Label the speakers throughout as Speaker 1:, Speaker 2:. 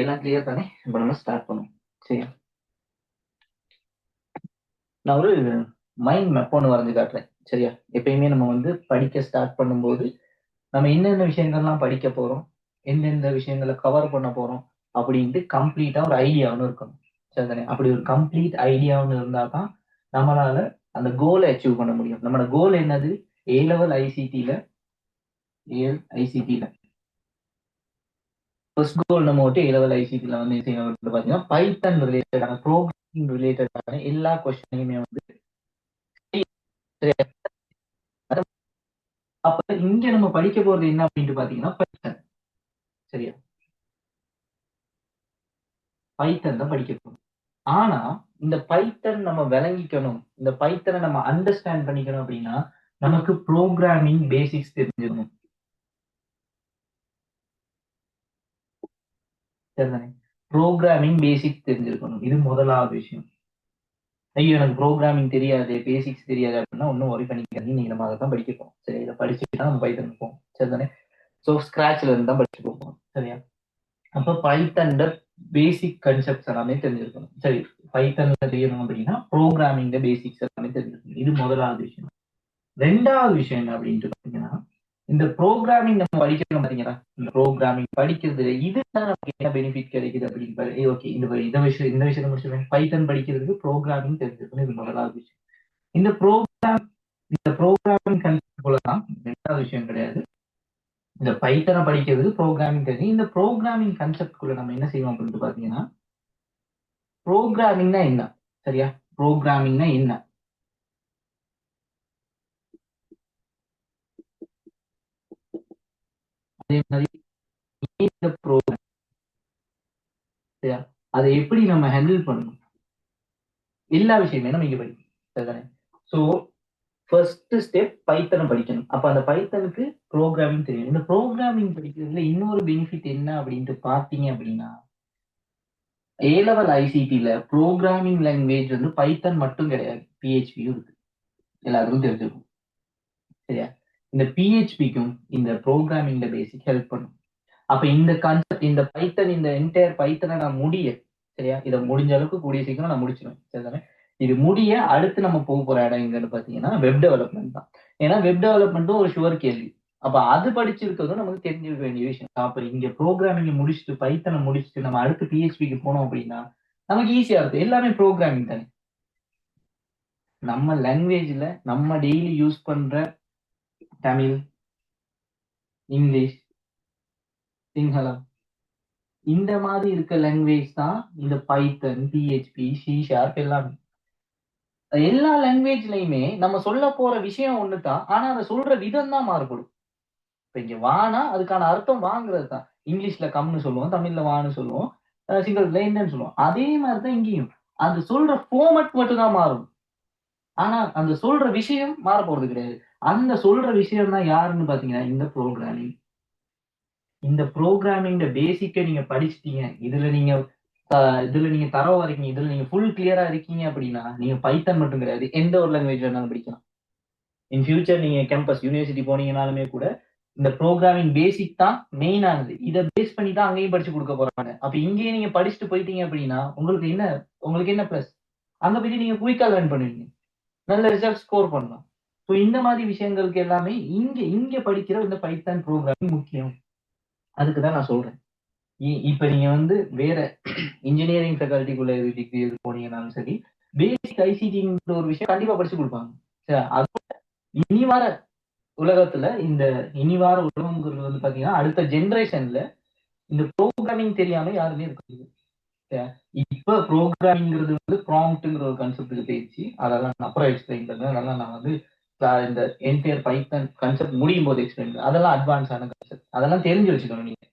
Speaker 1: எல்லாம் கிளியர் தானே? இப்போ நம்ம ஸ்டார்ட் பண்ணுவோம். சரியா? நான் ஒரு மைண்ட் மேப் ஒன்று வரைஞ்சு காட்டுறேன். சரியா? எப்பயுமே நம்ம படிக்க ஸ்டார்ட் பண்ணும்போது நம்ம என்னென்ன விஷயங்கள்லாம் படிக்க போறோம், எந்தெந்த விஷயங்களை கவர் பண்ண போறோம் அப்படின்ட்டு கம்ப்ளீட்டா ஒரு ஐடியா ஒன்று இருக்கணும். சரிதானே? அப்படி ஒரு கம்ப்ளீட் ஐடியா ஒன்று இருந்தா தான் நம்மளால அந்த கோலை அச்சீவ் பண்ண முடியும். நம்மளோட கோல் என்னது? ஏ லெவல் ஐசிடில ஐசிடில ஃபர்ஸ்ட் கோல் நம்ம ஏ லெவல் ஐசிடில என்ன செய்யணும் பார்த்தீங்கன்னா பைத்தன் ரிலேட்டடான ப்ரோக்ராமிங் ரிலேட்டடான எல்லா கொஸ்டினையுமே அப்ப இங்க நம்ம படிக்க போறது என்ன அப்படின்ட்டு பாத்தீங்கன்னா பைத்தன். சரியா? பைத்தன் தான் படிக்க போறோம். ஆனா இந்த பைத்தன் நம்ம விளங்கிக்கணும், இந்த பைத்தனை நம்ம அண்டர்ஸ்டாண்ட் பண்ணிக்கணும் அப்படின்னா நமக்கு ப்ரோக்ராமிங் பேசிக்ஸ் தெரிஞ்சிடணும். சரிதானே? ப்ரோக்ராமிங் பேசிக்ஸ் தெரிஞ்சிருக்கணும். இது முதலாவது விஷயம். ஐயோ எனக்கு ப்ரோக்ராமிங் தெரியாது, பேசிக்ஸ் தெரியாது அப்படின்னா ஒன்றும் ஒரி பண்ணிக்காதீங்க. நீங்க நம்ம அதை தான் படிக்க போறோம். சரி, இதை படிச்சுட்டு தான் நம்ம பைத்தன் போவோம். சரிதானே? ஸோ ஸ்கிராச்ல இருந்து தான் படிச்சு போவோம். சரியா? அப்ப பைத்தன்ல பேசிக் கன்செப்ட்ஸ் எல்லாமே தெரிஞ்சிருக்கணும். சரி, பைத்தன்ல தெரியணும் அப்படின்னா ப்ரோக்ராமிங் பேசிக்ஸ் எல்லாமே தெரிஞ்சிருக்கணும். இது முதலாவது விஷயம். ரெண்டாவது விஷயம் என்ன அப்படின்ட்டு பாத்தீங்கன்னா, இந்த ப்ரோக்ராமிங் நம்ம படிக்கிறோம் பாத்தீங்களா, இந்த ப்ரோக்ராமிங் படிக்கிறதுல இதுதான் நமக்கு என்ன பெனிஃபிட் கிடைக்குது அப்படின்னு ஓகே, இந்த விஷயத்தை முடிச்சிருக்கேன். பைத்தன் படிக்கிறதுக்கு ப்ரோக்ராமிங் தெரிஞ்சிருக்கணும். இது முதலாவது விஷயம். இந்த ப்ரோக்ராமிங் கன்செப்ட் போலதான் ரெண்டாவது விஷயம் கிடையாது. இந்த பைத்தனை படிக்கிறதுக்கு ப்ரோக்ராமிங் தெரியும். இந்த ப்ரோக்ராமிங் கான்செப்ட் குள்ள நம்ம என்ன செய்வோம் அப்படின்ட்டு பாத்தீங்கன்னா, ப்ரோக்ராமிங்னா என்ன? சரியா? ப்ரோக்ராமிங்னா என்ன? அதே மாதிரி இந்த ப்ரோக்ராம், சரியா, அதை எப்படி நம்ம ஹேண்டில் பண்ணணும், எல்லா விஷயமே நம்ம இங்க படிக்கணும். சரிதானே? ஸோ ஃபர்ஸ்ட் ஸ்டெப் பைத்தனை படிக்கணும். அப்ப அந்த பைத்தனுக்கு ப்ரோக்ராமிங் தெரியும். இந்த ப்ரோக்ராமிங் படிக்கிறதுல இன்னொரு பெனிஃபிட் என்ன அப்படின்ட்டு பாத்தீங்க அப்படின்னா, ஏ லெவல் ஐசிடில ப்ரோக்ராமிங் லாங்குவேஜ் பைத்தன் மட்டும் கிடையாது, பிஹெச்பியும் இருக்கு. எல்லாருக்கும் தெரிஞ்சிருக்கும். சரியா? இந்த பிஹெச்பிக்கும் இந்த ப்ரோக்ராமிங்ல பேசிக் ஹெல்ப் பண்ணும். அப்ப இந்த கான்செப்ட், இந்த பைத்தன், இந்த என்டையர் பைத்தனை நான் சரியா, இதை முடிஞ்ச அளவுக்கு கூடிய சீக்கிரம் நான் முடிச்சிடுவேன். சரிதானே? இது முடிய அடுத்து நம்ம போக போற இடம் எங்கன்னு பாத்தீங்கன்னா வெப் டெவலப்மெண்ட் தான். ஏன்னா வெப் டெவலப்மெண்ட்டும் ஒரு ஷுவர் கேள்வி. அப்ப அது படிச்சிருக்கிறதும் நமக்கு தெரிஞ்சிருக்க வேண்டிய விஷயம். அப்புறம் இங்க ப்ரோக்ராமிங் முடிச்சுட்டு பைத்தனை முடிச்சுட்டு நம்ம அடுத்து பிஹெச்பிக்கு போனோம் அப்படின்னா நமக்கு ஈஸியா இருக்கும். எல்லாமே ப்ரோக்ராமிங் தானே. நம்ம லாங்குவேஜ்ல நம்ம டெய்லி யூஸ் பண்ற தமிழ், இங்கிலீஷ், சிங்களம், இந்த மாதிரி இருக்க லாங்குவேஜ் தான் இந்த பைத்தன், பிஹெச்பி, சி ஷார்ப் எல்லாமே. எல்லா லாங்குவேஜ்லயுமே நம்ம சொல்ல போற விஷயம் ஒண்ணுதான், ஆனா அதை சொல்ற விதம் தான் மாறுபடும். இப்ப இங்க வானா அதுக்கான அர்த்தம் வாங்குறது தான். இங்கிலீஷ்ல கம்னு சொல்லுவோம், தமிழ்ல வான்னு சொல்லுவோம், சிங்களத்துல என்னன்னு சொல்லுவோம். அதே மாதிரிதான் இங்கேயும். அது சொல்ற ஃபார்மட் மட்டும் தான் மாறும். ஆனா அந்த சொல்ற விஷயம் மாற போறது கிடையாது. அந்த சொல்ற விஷயம் தான் யாருன்னு பாத்தீங்கன்னா இந்த ப்ரோக்ராமிங். இந்த ப்ரோக்ராமிங் பேசிக்கை நீங்க படிச்சிட்டீங்க, இதுல நீங்க தரவா இருக்கீங்க, இதுல நீங்க ஃபுல் கிளியரா இருக்கீங்க அப்படின்னா நீங்க பைத்தன் மட்டும் கிடையாது, எந்த ஒரு லாங்குவேஜ் வேணாலும் படிக்கலாம். இன் ஃபியூச்சர் நீங்க கேம்பஸ் யூனிவர்சிட்டி போனீங்கனாலுமே கூட இந்த ப்ரோக்ராமிங் பேசிக் தான் மெயினானது. இதை பேஸ் பண்ணி தான் அங்கேயும் படிச்சு கொடுக்க போறாங்க. அப்ப இங்கேயே நீங்க படிச்சுட்டு போயிட்டீங்க அப்படின்னா உங்களுக்கு என்ன பிளஸ்? அங்க போய் நீங்க குயிக்கா லேர்ன் பண்ணுவீங்க, நல்ல ரிசல்ட் ஸ்கோர் பண்ணலாம். ஸோ இந்த மாதிரி விஷயங்களுக்கு எல்லாமே இங்க இங்க படிக்கிற இந்த பைத்தான் ப்ரோக்ராமிங் முக்கியம். அதுக்கு தான் நான் சொல்றேன். இப்ப நீங்க வேற இன்ஜினியரிங் ஃபேக்கல்ட்டிக்குள்ள டிகிரி எது போனீங்கன்னாலும் சரி, பேசிக் ஐசிடிங்கிற ஒரு விஷயம் கண்டிப்பா படிச்சு கொடுப்பாங்க. சரி, அது இனி வர உலகத்துல இந்த இனி வர உலகங்கிறது பாத்தீங்கன்னா அடுத்த ஜெனரேஷன்ல இந்த ப்ரோக்ராமிங் தெரியாம யாருமே இருக்க முடியாது. இப்ப ப்ரோக்ராமிங்கிறது ப்ராம்ப்ட்ங்கிற ஒரு கான்செப்ட் போயிடுச்சு. அதெல்லாம் நான் அப்புறம் எக்ஸ்பிளைன் பண்றேன். அதெல்லாம் நான் இந்த என்டையர் பைத்தன் கான்செப்ட் முடியும் போது எக்ஸ்பிளைன் பண்றேன். அதெல்லாம் அட்வான்ஸான கான்செப்ட், அதெல்லாம் தெரிஞ்சு வச்சுக்கணும் நீங்க.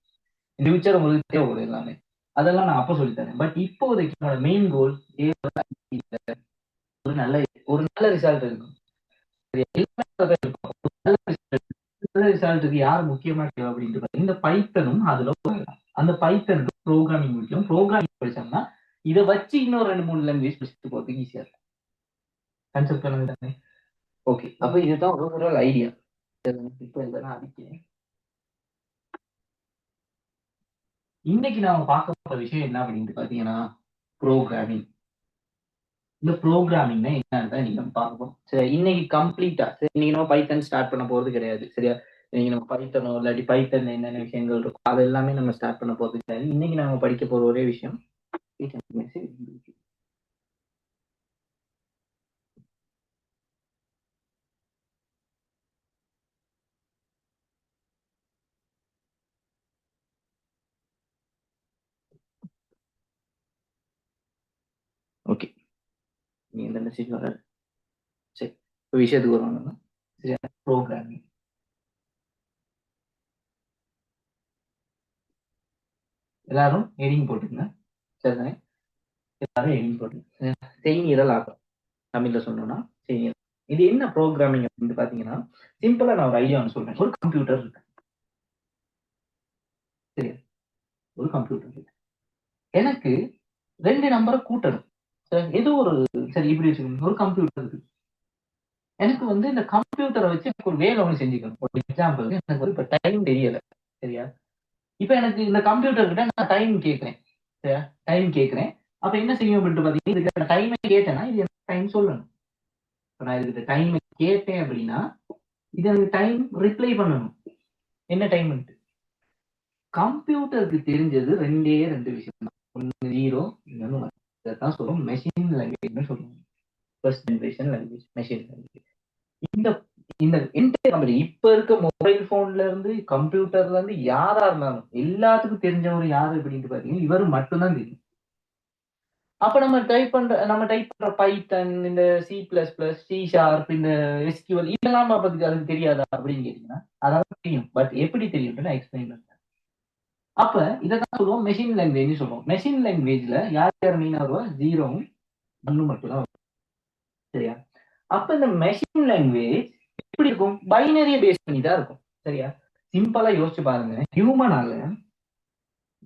Speaker 1: இந்த ஃபியூச்சர் உங்களுக்கு தேவைப்படுது எல்லாமே. அதெல்லாம் நான் அப்ப சொல்லித்தரேன். பட் இப்போதைக்கு என்னோட மெயின் கோல் ஒரு நல்ல ஒரு நல்ல ரிசல்ட் இருக்கும். எல்லாமே இருக்கும். நல்ல ரிசல்ட்டுக்கு யார் முக்கியமா தேவை அப்படின்ட்டு இந்த பைத்தனும் அதுல அந்த பைத்தனுக்கு ப்ரோக்ராமிங் முக்கியம். ப்ரோக்ராமிங் படிச்சோம்னா இதை வச்சு இன்னும் 2 3 லாங்குவேஜ் படிச்சுட்டு போறதுக்கு ஈஸியா இருக்கும். கான்செப்ட் தானே? ஓகே, அப்ப இதுதான் ஓவரால் ஐடியா. இப்போ இதெல்லாம் அடிக்கிறேன். இன்னைக்கு நாம பார்க்க விஷயம் என்ன அப்படின்னு பாத்தீங்கன்னா ப்ரோக்ராமிங். இந்த ப்ரோக்ராமிங்னா என்னன்னு நீங்க பார்ப்போம். சரி, இன்னைக்கு கம்ப்ளீட்டா இன்னைக்கு நம்ம பைத்தன் ஸ்டார்ட் பண்ண போறது கிடையாது. சரியா? இன்னைக்கு நம்ம பைத்தனோ இல்லாட்டி பைத்தன் என்னென்ன விஷயங்கள் இருக்கும் அது எல்லாமே நம்ம ஸ்டார்ட் பண்ண போறது கிடையாது. இன்னைக்கு நம்ம படிக்க போற ஒரே விஷயம் ஓகே. நீ இந்த மெசேஜ் வர சரி, இப்போ விஷயத்துக்கு வருவாங்க. சரியா? ப்ரோக்ராமிங் எல்லாரும் ஹெடிங் போட்டுங்க. சரிதானே? எல்லாரும் ஹெடிங் போட்டுங்க. செய்நிரல் ஆக்கம் தமிழ்ல சொன்னோம்னா செய்நிரல். இது என்ன ப்ரோக்ராமிங் அப்படின்னு பாத்தீங்கன்னா சிம்பிளா நான் ஒரு ஐடியா ஒன்று சொல்றேன். ஒரு கம்ப்யூட்டர் இருக்கு. சரியா? ஒரு கம்ப்யூட்டர் இருக்கு. எனக்கு 2 நம்பரை கூட்டணும். சரி, ஏதோ ஒரு சரி இப்படி வச்சுக்கோங்க. ஒரு கம்ப்யூட்டர் இருக்கு. எனக்கு வந்து இந்த கம்ப்யூட்டரை வச்சு எனக்கு ஒரு வேலை ஒன்று செஞ்சுக்கணும். ஒரு எக்ஸாம்பிள் எனக்கு வந்து இப்ப டைம் தெரியல. சரியா? இப்ப எனக்கு இந்த கம்ப்யூட்டர் கிட்ட நான் டைம் கேட்கிறேன். சரியா? டைம் கேட்கிறேன். அப்ப என்ன செய்யும் அப்படின்ட்டு பாத்தீங்கன்னா இதுக்கு டைமை கேட்டேன்னா இது எனக்கு டைம் சொல்லணும். இப்ப நான் இதுக்கு டைம் கேட்டேன் அப்படின்னா இது எனக்கு டைம் ரிப்ளை பண்ணணும். என்ன டைம்? கம்ப்யூட்டருக்கு தெரிஞ்சது 2 விஷயம் தான். ஒன்னு 0, இன்னொன்னு 1. இதைத்தான் சொல்லுவோம் மெஷின் லாங்குவேஜ்னு சொல்லுவோம். First generation language machine language. இந்த இந்த கம்பெனி இப்ப இருக்க மொபைல் போன்ல இருந்து கம்ப்யூட்டர்ல இருந்து யாரா இருந்தாலும் எல்லாத்துக்கும் தெரிஞ்சவர் யாரு அப்படின்ட்டு பாத்தீங்கன்னா இவர் மட்டும்தான் தெரியும். அப்ப நம்ம டைப் பண்ற பைத்தன், இந்த C++, C#, இந்த SQL இதெல்லாம் பார்ப்பதுக்கு அதுக்கு தெரியாதா அப்படின்னு கேட்டீங்கன்னா அதாவது தெரியும். பட் எப்படி தெரியும் நான் எக்ஸ்பிளைன் பண்றேன். அப்ப இதைதான் சொல்லுவோம் மெஷின் லாங்குவேஜ் சொல்லுவோம். மெஷின் லாங்குவேஜ்ல யார் யார் மெயினா வருவா? 0வும் 1ம் மட்டும் தான் வரும். சரியா? அப்ப இந்த மெஷின் லாங்குவேஜ் எப்படி இருக்கும்? பைனரியை பேஸ் பண்ணி தான் இருக்கும். சரியா? சிம்பிளா யோசிச்சு பாருங்க. ஹியூமனால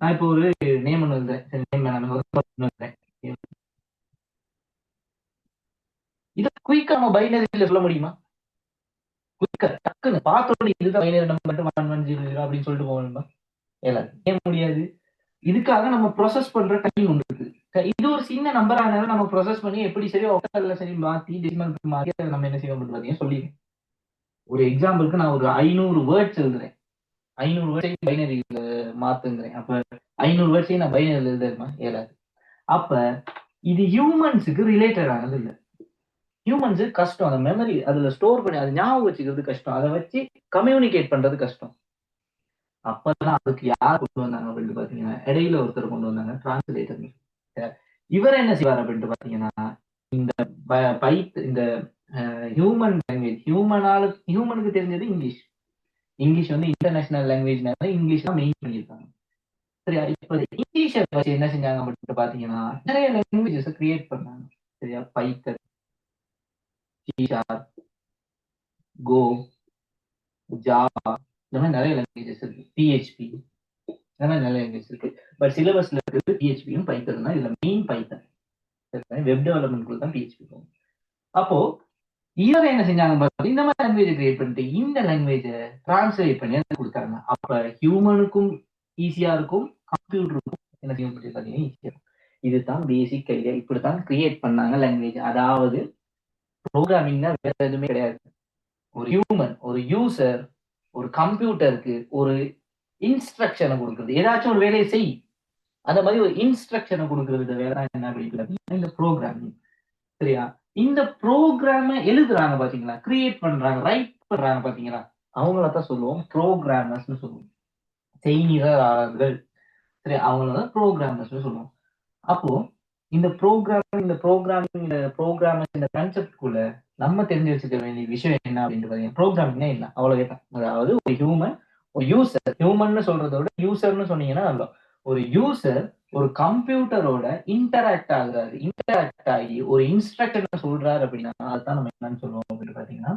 Speaker 1: நான் இப்போ ஒரு நேம் ஒன்று எழுதுறேன். சரி, நேம் வேணாம், ஒரு person எழுதுறேன். இதை குயிக்கா நம்ம பைனரியில சொல்ல முடியுமா? குயிக்கா டக்குன்னு பார்த்தோன்னே இதுதான் பைனரி நம்பர் மட்டும் 1100 அப்படின்னு சொல்லிட்டு போகணுமா? ஏன் முடியாது? இதுக்காக நம்ம ப்ராசஸ் பண்ற டைம் ஒன்று இருக்கு. இது ஒரு சின்ன நம்பர் ஆனாலும் நம்ம ப்ராசஸ் பண்ணி எப்படி சரி ஒக்டல்ல சரி மாத்தி டெசிமல் மாத்தி அதை நம்ம என்ன செய்வோம் பார்த்தீங்கன்னா சொல்லிடுவோம். ஒரு எக்ஸாம்பிளுக்கு நான் ஒரு 500 வேர்ட்ஸ் எழுதுறேன். 500 வேர்ட்ஸையும் பைனரியில மாத்துங்கிறேன். அப்ப 500 வேர்ட்ஸையும் நான் பைனரியில எழுதுறேன் ஏலாது. அப்ப இது ஹியூமன்ஸுக்கு ரிலேட்டட் ஆனது இல்லை. ஹியூமன்ஸு கஷ்டம். அந்த மெமரி அதுல ஸ்டோர் பண்ணி அதை ஞாபகம் வச்சுக்கிறது கஷ்டம். அதை வச்சு கம்யூனிகேட் பண்றது கஷ்டம். அப்பதான் அதுக்கு யார் கொண்டு வந்தாங்க அப்படின்னு பாத்தீங்கன்னா இடையில ஒருத்தர் கொண்டு வந்தாங்க, டிரான்ஸ்லேட்டர். இவர் என்ன செய்வார் அப்படின்ட்டு பாத்தீங்கன்னா இந்த இந்த ஹியூமன் லாங்குவேஜ் ஹியூமனுக்கு தெரிஞ்சது இங்கிலீஷ். இங்கிலீஷ் வந்து இன்டர்நேஷனல் லாங்குவேஜ்னால இங்கிலீஷ் தான் மெயின் பண்ணியிருக்காங்க. சரியா? இப்ப இங்கிலீஷை வச்சு என்ன செஞ்சாங்க அப்படின்ட்டு பாத்தீங்கன்னா நிறைய லாங்குவேஜஸ் கிரியேட் பண்ணாங்க. சரியா? பைத்தன், C#, கோ, ஜாவா, இந்த மாதிரி நிறைய லாங்குவேஜஸ் இருக்கு. PHP இந்த மாதிரி நிறைய லாங்குவேஜ் இருக்கு. பட் சிலபஸ்ல இருக்கிறது PHPயும் பைத்தன் தான். இதுல மெயின் பைத்தன். வெப் டெவலப்மெண்ட் தான் PHP போகும். அப்போ இவங்க என்ன செஞ்சாங்க பாத்தீங்கன்னா இந்த மாதிரி லாங்குவேஜ் கிரியேட் பண்ணிட்டு இந்த லாங்குவேஜை டிரான்ஸ்லேட் பண்ணி கொடுத்தாங்க. அப்ப ஹியூமனுக்கும் ஈஸியா இருக்கும், கம்ப்யூட்டருக்கும் என்ன செய்யும் பாத்தீங்கன்னா ஈஸியா இருக்கும். இதுதான் பேசிக் ஐடியா. இப்படித்தான் கிரியேட் பண்ணாங்க லாங்குவேஜ். அதாவது ப்ரோக்ராமிங்னா வேற எதுவுமே கிடையாது. ஒரு ஹியூமன், ஒரு யூசர், ஒரு கம்ப்யூட்டருக்கு ஒரு இன்ஸ்ட்ரக்ஷனை கொடுக்குறது. ஏதாச்சும் ஒரு வேலையை செய், அந்த மாதிரி ஒரு இன்ஸ்ட்ரக்ஷனை கொடுக்கறது வேற என்ன அப்படின்னு இந்த ப்ரோக்ராமிங். சரியா? இந்த ப்ரோக்ராம எழுதுறாங்க பாத்தீங்களா, கிரியேட் பண்றாங்க, ரைட் பண்றாங்க பாத்தீங்களா, அவங்களதான் சொல்லுவோம் ப்ரோக்ராமர்ஸ் சொல்லுவோம். செய்நிரலாளர்கள். சரி, அவங்களதான் ப்ரோக்ராமர்ஸ் சொல்லுவோம். அப்போ இந்த ப்ரோக்ராமிங் இந்த கான்செப்ட்குள்ள நம்ம தெரிஞ்சு வச்சுக்க வேண்டிய விஷயம் என்ன அப்படின்னு பாத்தீங்கன்னா ப்ரோக்ராமிங்னா என்ன அவ்வளவுதான். அதாவது ஒரு ஹியூமன், ஒரு யூசர், ஹியூமன் சொல்றதை விட யூசர்னு சொன்னீங்கன்னா நல்லா. ஒரு யூசர் ஒரு கம்ப்யூட்டரோட இன்டராக்ட் ஆகி ஒரு இன்ஸ்ட்ரக்டர் சொல்றாரு அப்படின்னா அதுதான் நம்ம என்னன்னு சொல்லுவோம் அப்படின்னு பாத்தீங்கன்னா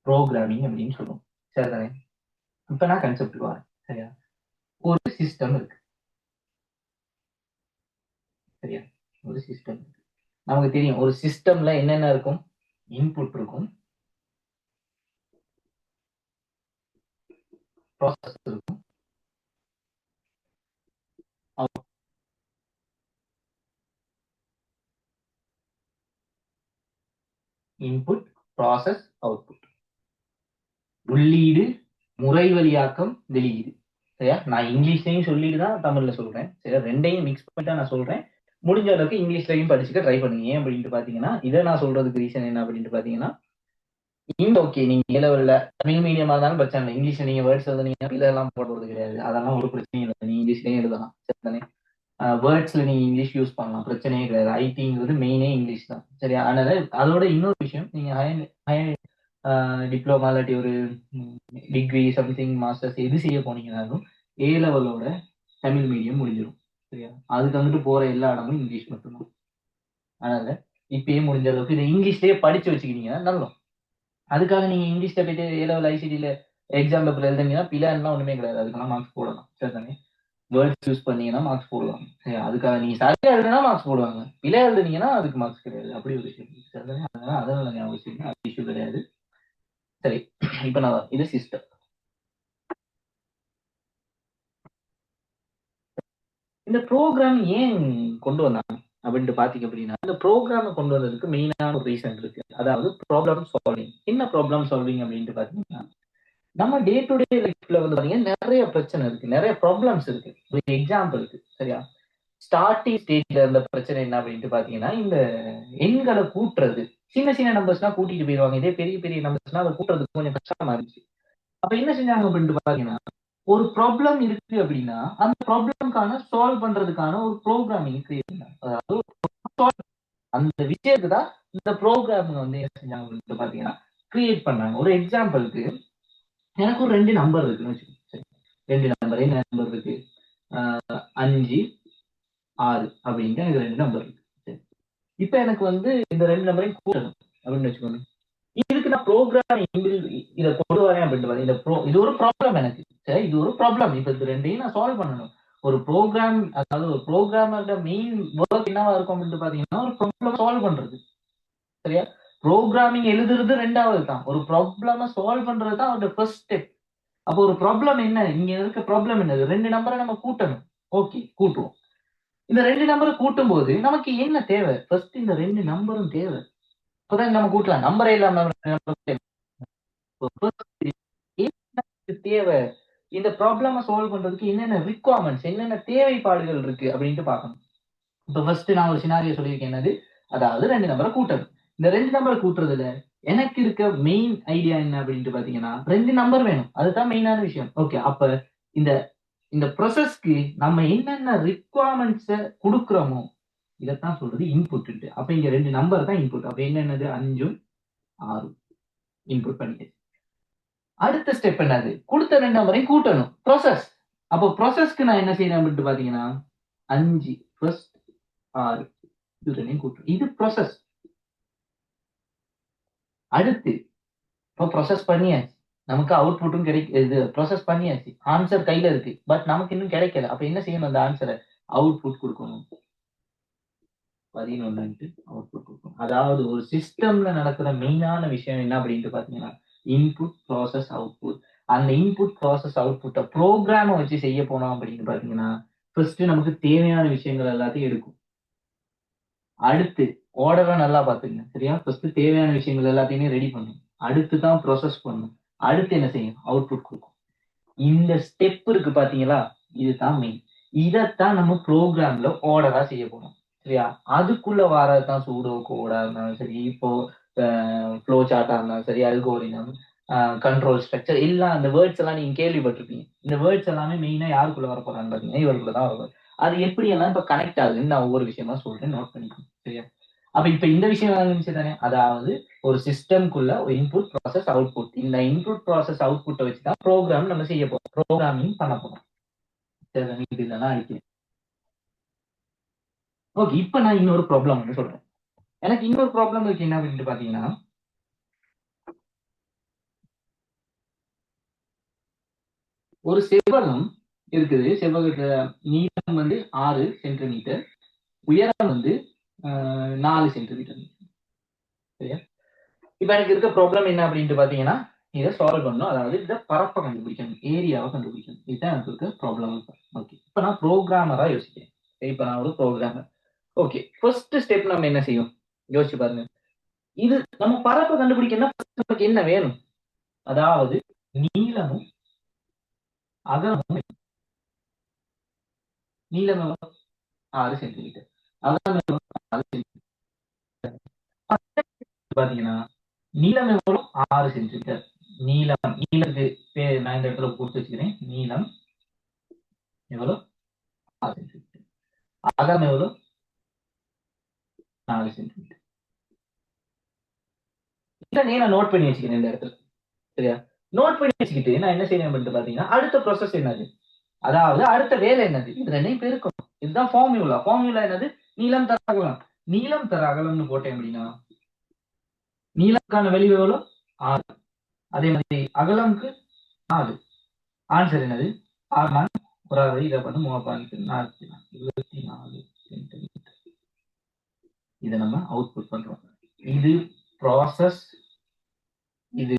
Speaker 1: ப்ரோக்ராமிங் அப்படின்னு சொல்லுவோம். சரிதானே? இப்ப நான் கான்செப்ட் வரேன். சரியா? ஒரு சிஸ்டம் இருக்கு. சரியா? ஒரு சிஸ்டம் இருக்கு. நமக்கு தெரியும் ஒரு சிஸ்டம்ல என்னென்ன இருக்கும்? இன்புட் இருக்கும், ப்ராசஸ் இருக்கும், இன்புட், ப்ராசஸ், அவுட்புட். உள்ளீடு, முறை வழியாக்கம், வெளியீடு. சரியா? நான் இங்கிலீஷ்லயும் சொல்லிட்டு தான் தமிழ்ல சொல்றேன். சரியா? ரெண்டையும் மிக்ஸ் பண்ணிட்டு நான் சொல்றேன். முடிஞ்ச அளவுக்கு இங்கிலீஷ்லயும் படிச்சுக்க ட்ரை பண்ணுங்க. ஏன் அப்படின்ட்டு பாத்தீங்கன்னா, இதை நான் சொல்றதுக்கு ரீசன் என்ன அப்படின்ட்டு பாத்தீங்கன்னா, இந்த ஓகே நீங்க ஏலவல்ல தமிழ் மீடியமா இருந்தாலும் பிரச்சனை இல்லை. இங்கிலீஷ்ல நீங்க வேர்ட்ஸ் எழுதுனீங்க இதெல்லாம் போடுறது கிடையாது. அதெல்லாம் ஒரு பிரச்சனையும் இல்லை. நீங்க இங்கிலீஷ்லயும் எழுதலாம். சரிதானே? வேர்ட்ஸ்ல நீங்க இங்கிலீஷ் யூஸ் பண்ணலாம். பிரச்சனையே கிடையாது. ஐடிங்கிறது மெயினே இங்கிலீஷ் தான். சரியா? அதனால அதோட இன்னொரு விஷயம், நீங்க ஹையர் டிப்ளமா இல்லாட்டி ஒரு டிகிரி சம்திங் மாஸ்டர்ஸ் எது செய்ய போனீங்கன்னாலும் ஏ லெவலோட தமிழ் மீடியம் முடிஞ்சிடும். சரியா? அதுக்கு வந்துட்டு போற எல்லா இடமும் இங்கிலீஷ் மட்டும்தான். அதனால இப்பயே முடிஞ்ச அளவுக்கு இதை இங்கிலீஷ்லயே படிச்சு வச்சுக்கிட்டீங்கன்னா நல்லா. அதுக்காக நீங்க இங்கிலீஷ்ல போயிட்டு ஏ லெவல் ஐசிடியில எக்ஸாம் பேப்பர் எழுதுனீங்கன்னா பிள்ளைலாம் ஒண்ணுமே கிடையாது. அதுக்கெல்லாம் மார்க்ஸ் போடலாம். சரிதானே? வேர்ட்ஸ் யூஸ் பண்ணீங்கன்னா மார்க்ஸ் போடுவாங்க. சரி, அதுக்காக நீங்க சரியா எழுதுனா மார்க்ஸ் போடுவாங்க. பிழை எழுதுனீங்கன்னா அதுக்கு மார்க்ஸ் கிடையாது. அப்படி ஒரு விஷயம். சரிதானே? அதனால ஞாபகம் வச்சுக்கோங்க. அது இஷ்யூ கிடையாது. சரி, இப்ப நான் இது சிஸ்டம். இந்த ப்ரோக்ராம் ஏன் கொண்டு வந்தாங்க அப்படின்ட்டு பாத்தீங்க அப்படின்னா, இந்த ப்ரோக்ராமை கொண்டு வந்ததுக்கு மெயினான ஒரு ரீசன் இருக்கு. அதாவது ப்ராப்ளம் சால்விங். என்ன ப்ராப்ளம் சால்விங் அப்படின்ட்டு பாத்தீங்கன்னா, நம்ம டே டு டே லைஃப்ல வந்து பாத்தீங்கன்னா நிறைய பிரச்சனை இருக்கு, நிறைய ப்ராப்ளம்ஸ் இருக்கு. ஒரு எக்ஸாம்பிள் இருக்கு. சரியா? ஸ்டார்டிங் ஸ்டேஜ்ல இருந்த பிரச்சனை என்ன அப்படின்ட்டு பாத்தீங்கன்னா, இந்த எண்களை கூட்டுறது. சின்ன சின்ன நம்பர்ஸ்னா கூட்டிட்டு போயிடுவாங்க. இதே பெரிய பெரிய நம்பர்ஸ்னா அதை கூட்டுறதுக்கு கொஞ்சம் கஷ்டமா இருந்துச்சு. அப்ப என்ன செஞ்சாங்க அப்படின்ட்டு பாத்தீங்கன்னா, ஒரு ப்ராப்ளம் இருக்கு அப்படின்னா அந்த ப்ராப்ளம்கான சால்வ் பண்றதுக்கான ஒரு ப்ரோக்ராமிங் கிரியேட் பண்ணாங்க. அதாவது அந்த விஷயத்துக்கு தான் இந்த ப்ரோக்ராம் வந்து என்ன செஞ்சாங்க அப்படின்ட்டு பாத்தீங்கன்னா கிரியேட் பண்ணாங்க. ஒரு எக்ஸாம்பிளுக்கு, எனக்கு ஒரு 2 நம்பர் இருக்குன்னு வச்சுக்கோங்க. சரி, 2 நம்பர். என்ன நம்பர் இருக்கு? 5, 6 அப்படின்ட்டு எனக்கு 2 நம்பர் இருக்கு. சரி, இப்ப எனக்கு வந்து இந்த 2 நம்பரையும் கூட்டணும் அப்படின்னு வச்சுக்கோங்க. இதுக்கு நான் ப்ரோக்ராம் இதை கொண்டு வரேன் அப்படின்ட்டு இது ஒரு ப்ராப்ளம் எனக்கு. சரி, இது ஒரு ப்ராப்ளம். இப்ப இது ரெண்டையும் நான் சால்வ் பண்ணணும். ஒரு ப்ரோக்ராம், அதாவது ஒரு ப்ரோக்ராமரோட மெயின் ஒர்க் என்னவா இருக்கும் அப்படின்ட்டு பாத்தீங்கன்னா ஒரு ப்ராப்ளம் சால்வ் பண்றது. சரியா? ப்ரோக்ராமிங் எழுதுறது ரெண்டாவது தான். ஒரு ப்ராப்ளம சால்வ் பண்றது தான் அவரோட ஃபர்ஸ்ட் ஸ்டெப். அப்போ ஒரு ப்ராப்ளம் என்ன, இங்க இருக்க ப்ராப்ளம் என்னது? 2 நம்பரை நம்ம கூட்டணும். ஓகே, கூட்டுவோம். இந்த 2 நம்பரை கூட்டும் போது நமக்கு என்ன தேவை? ஃபர்ஸ்ட் இந்த 2 நம்பரும் தேவை. அப்பதான் நம்ம கூட்டலாம். நம்பரே இல்லாம தேவை. இந்த ப்ராப்ளம சால்வ் பண்றதுக்கு என்னென்ன ரிக்வயர்மெண்ட்ஸ், என்னென்ன தேவைப்பாடுகள் இருக்கு அப்படின்ட்டு பார்க்கணும். இப்ப ஃபர்ஸ்ட் நான் ஒரு சினாரியோ சொல்லியிருக்கேன். என்னது? அதாவது 2 நம்பரை கூட்டணும். இந்த 2 நம்பரை கூட்டுறதுல எனக்கு இருக்க மெயின் ஐடியா என்ன அப்படின்ட்டு பாத்தீங்கன்னா, 2 நம்பர் வேணும். அதுதான் மெயினான விஷயம். ஓகே, அப்ப இந்த இந்த ப்ரொசஸ்க்கு நம்ம என்னென்ன ரிக்வயர்மெண்ட்ஸ கொடுக்குறோமோ இதைத்தான் சொல்றது இன்புட். அப்ப இங்க 2 நம்பர் தான் இன்புட். அப்ப என்னென்னது? 5ம் 6ம் இன்புட் பண்ணிட்டு அடுத்த ஸ்டெப் என்னது? கொடுத்த 2 நம்பரையும் கூட்டணும். ப்ராசஸ். அப்போ ப்ராசஸ்க்கு நான் என்ன செய்யறேன் அப்படின்ட்டு பாத்தீங்கன்னா, 5 பிளஸ் 6 இது ரெண்டையும் கூட்டணும். இது ப்ராசஸ். அடுத்து இப்போ ப்ராசஸ் பண்ணியாச்சு. நமக்கு அவுட்புட்டும் இது ப்ராசஸ் பண்ணியாச்சு. ஆன்சர் கையில இருக்கு. பட் நமக்கு இன்னும் கிடைக்கல. அப்ப என்ன செய்யணும்? அந்த ஆன்சரை அவுட்புட் கொடுக்கணும். 11 அவுட்புட் கொடுக்கணும். அதாவது ஒரு சிஸ்டம்ல நடக்கிற மெயினான விஷயம் என்ன அப்படின்ட்டு பாத்தீங்கன்னா, இன்புட், ப்ராசஸ், அவுட்புட். அந்த இன்புட், ப்ராசஸ், அவுட்புட்டை ப்ரோக்ராம வச்சு செய்ய போனோம் அப்படின்னு பாத்தீங்கன்னா, ஃபர்ஸ்ட் நமக்கு தேவையான விஷயங்கள் எல்லாத்தையும் எடுக்கும். அடுத்து ஆர்டரை நல்லா பாத்துங்க. சரியா? ஃபர்ஸ்ட் தேவையான விஷயங்கள் எல்லாத்தையுமே ரெடி பண்ணும். அடுத்து தான் ப்ராசஸ் பண்ணும். அடுத்து என்ன செய்யும்? அவுட்புட் கொடுக்கும். இந்த ஸ்டெப் இருக்கு பாத்தீங்களா? இதுதான் மெயின். இதைத்தான் நம்ம ப்ரோக்ராம்ல ஆர்டரா செய்ய போறோம். சரியா? அதுக்குள்ள வாரதான் சூடோ கோடா இருந்தாலும் சரி, இப்போ ஃப்ளோ சார்ட்டா இருந்தாலும் சரி, அல்கோரிதம், கண்ட்ரோல் ஸ்ட்ரக்சர், எல்லாம் அந்த வேர்ட்ஸ் எல்லாம் நீங்க கேள்விப்பட்டிருப்பீங்க. இந்த வேர்ட்ஸ் எல்லாமே மெயினா யாருக்குள்ள வர போறான்னு பாத்தீங்கன்னா இவருக்குள்ள தான் வரும். அது எப்படி எல்லாம் இப்ப கனெக்ட் ஆகுதுன்னு நான் ஒவ்வொரு விஷயமா சொல்றேன், நோட் பண்ணிக்கணும். சரியா? அப்ப இப்ப இந்த விஷயம் இருந்துச்சு தானே, அதாவது ஒரு சிஸ்டம்குள்ள ஒரு இன்புட், ப்ராசஸ், அவுட்புட். இந்த இன்புட், ப்ராசஸ், அவுட்புட்டை வச்சுதான் ப்ரோக்ராம் நம்ம செய்ய போறோம், ப்ரோக்ராமிங் பண்ண போறோம். சரி, இது இதெல்லாம் அடிக்கிறேன். ஓகே, இப்ப நான் இன்னொரு ப்ராப்ளம் வந்து சொல்றேன். எனக்கு இன்னொரு ப்ராப்ளம் இருக்கு. என்ன அப்படின்ட்டு பாத்தீங்கன்னா, ஒரு செவ்வகம் இருக்குது. செவ்வகத்துல நீளம் வந்து 6 சென்டிமீட்டர், உயரம் வந்து 4 சென்டிமீட்டர். சரியா? இப்ப எனக்கு இருக்க ப்ராப்ளம் என்ன அப்படின்ட்டு பாத்தீங்கன்னா, இதை சால்வ் பண்ணணும். அதாவது இதை பரப்ப கண்டுபிடிக்கணும், ஏரியாவை கண்டுபிடிக்கணும். இதுதான் எனக்கு இருக்க ப்ராப்ளம். ஓகே, இப்ப நான் ப்ரோக்ராமரா யோசிக்கிறேன். இப்ப நான் ஒரு ப்ரோக்ராமர். ஓகே, ஃபர்ஸ்ட் ஸ்டெப் நம்ம என்ன செய்யும் யோசிச்சு பாருங்க. இது நம்ம பரப்பை கண்டுபிடிக்க என்ன வேணும்? அதாவது நீளமும் அகலமும். நீளம் 6 சென்டிமீட்டர், அகலம் 6 சென்டிமீட்டர். பாத்தீங்கன்னா நீளம் எவ்வளவு? 6 சென்டிமீட்டர். நீளத்துக்கு நான் இந்த இடத்துல கொடுத்து வச்சுக்கிறேன். நீளம் எவ்வளவு? 6 சென்டிமீட்டர். அகலம் எவ்வளவு? 4 சென்டிமீட்டர். இதை நான் நோட் பண்ணி வச்சுக்கிறேன் இந்த இடத்துல. சரியா? நோட் பண்ணி வச்சுக்கிட்டு நான் என்ன செய்யணும் பாத்தீங்கன்னா, அடுத்த ப்ராசஸ் என்னது, அதாவது அடுத்த வேலை என்னது, இது ரெண்டையும் பெருக்கணும். இதுதான் ஃபார்முலா. ஃபார்முலா என்னது? நீளம் தர அகலம். நீளம் தர அகலம்னு போட்டேன் அப்படின்னா நீளத்துக்கான வெளிவு எவ்வளவு? 6. அதே மாதிரி அகலம்க்கு 4. ஆன்சர் என்னது? 6 ஒரு இதை வந்து 24 சென்டிமீட்டர். இதை நம்ம அவுட்புட் பண்றோம். இது ப்ராசஸ், இது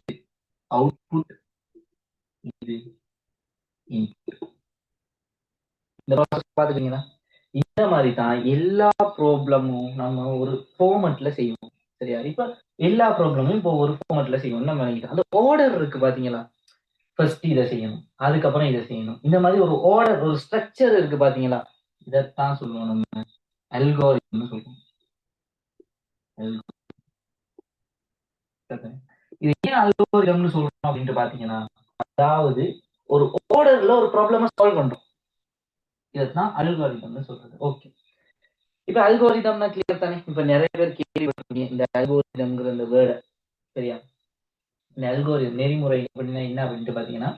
Speaker 1: அவுட்புட், இது இன்புட். இந்த ப்ராசஸ் பாத்துக்கிட்டீங்கன்னா இந்த மாதிரி தான் எல்லா ப்ராப்ளமும் நம்ம ஒரு ஃபார்மட்ல செய்வோம். சரியா? இப்ப எல்லா ப்ராப்ளமும் இப்போ ஒரு ஃபார்மட்ல செய்வோம். நம்ம அந்த ஆர்டர் இருக்கு பாத்தீங்களா? ஃபர்ஸ்ட் இதை செய்யணும், அதுக்கப்புறம் இதை செய்யணும். இந்த மாதிரி ஒரு ஆர்டர், ஒரு ஸ்ட்ரக்சர் இருக்கு பாத்தீங்களா? இதைத்தான் சொல்லுவோம் நம்ம அல்காரிதம்னு சொல்லுவோம். இது ஏன் அல்காரிதம்னு சொல்றோம் அப்படின்ட்டு பாத்தீங்கன்னா, அதாவது ஒரு ஆர்டர்ல ஒரு ப்ராப்ளம சால்வ் பண்றோம். இதைத்தான் அல்காரிதம்னு சொல்றது. ஓகே, இப்ப அல்கோரிதம்னா கிளியர் தானே? இப்ப நிறைய பேர் கேள்விப்பட்டிருக்கீங்க இந்த அல்கோரிதம்ங்கிற இந்த வேர்டை. சரியா? இந்த அல்கோரிதம் நெறிமுறை அப்படின்னா என்ன அப்படின்ட்டு பாத்தீங்கன்னா,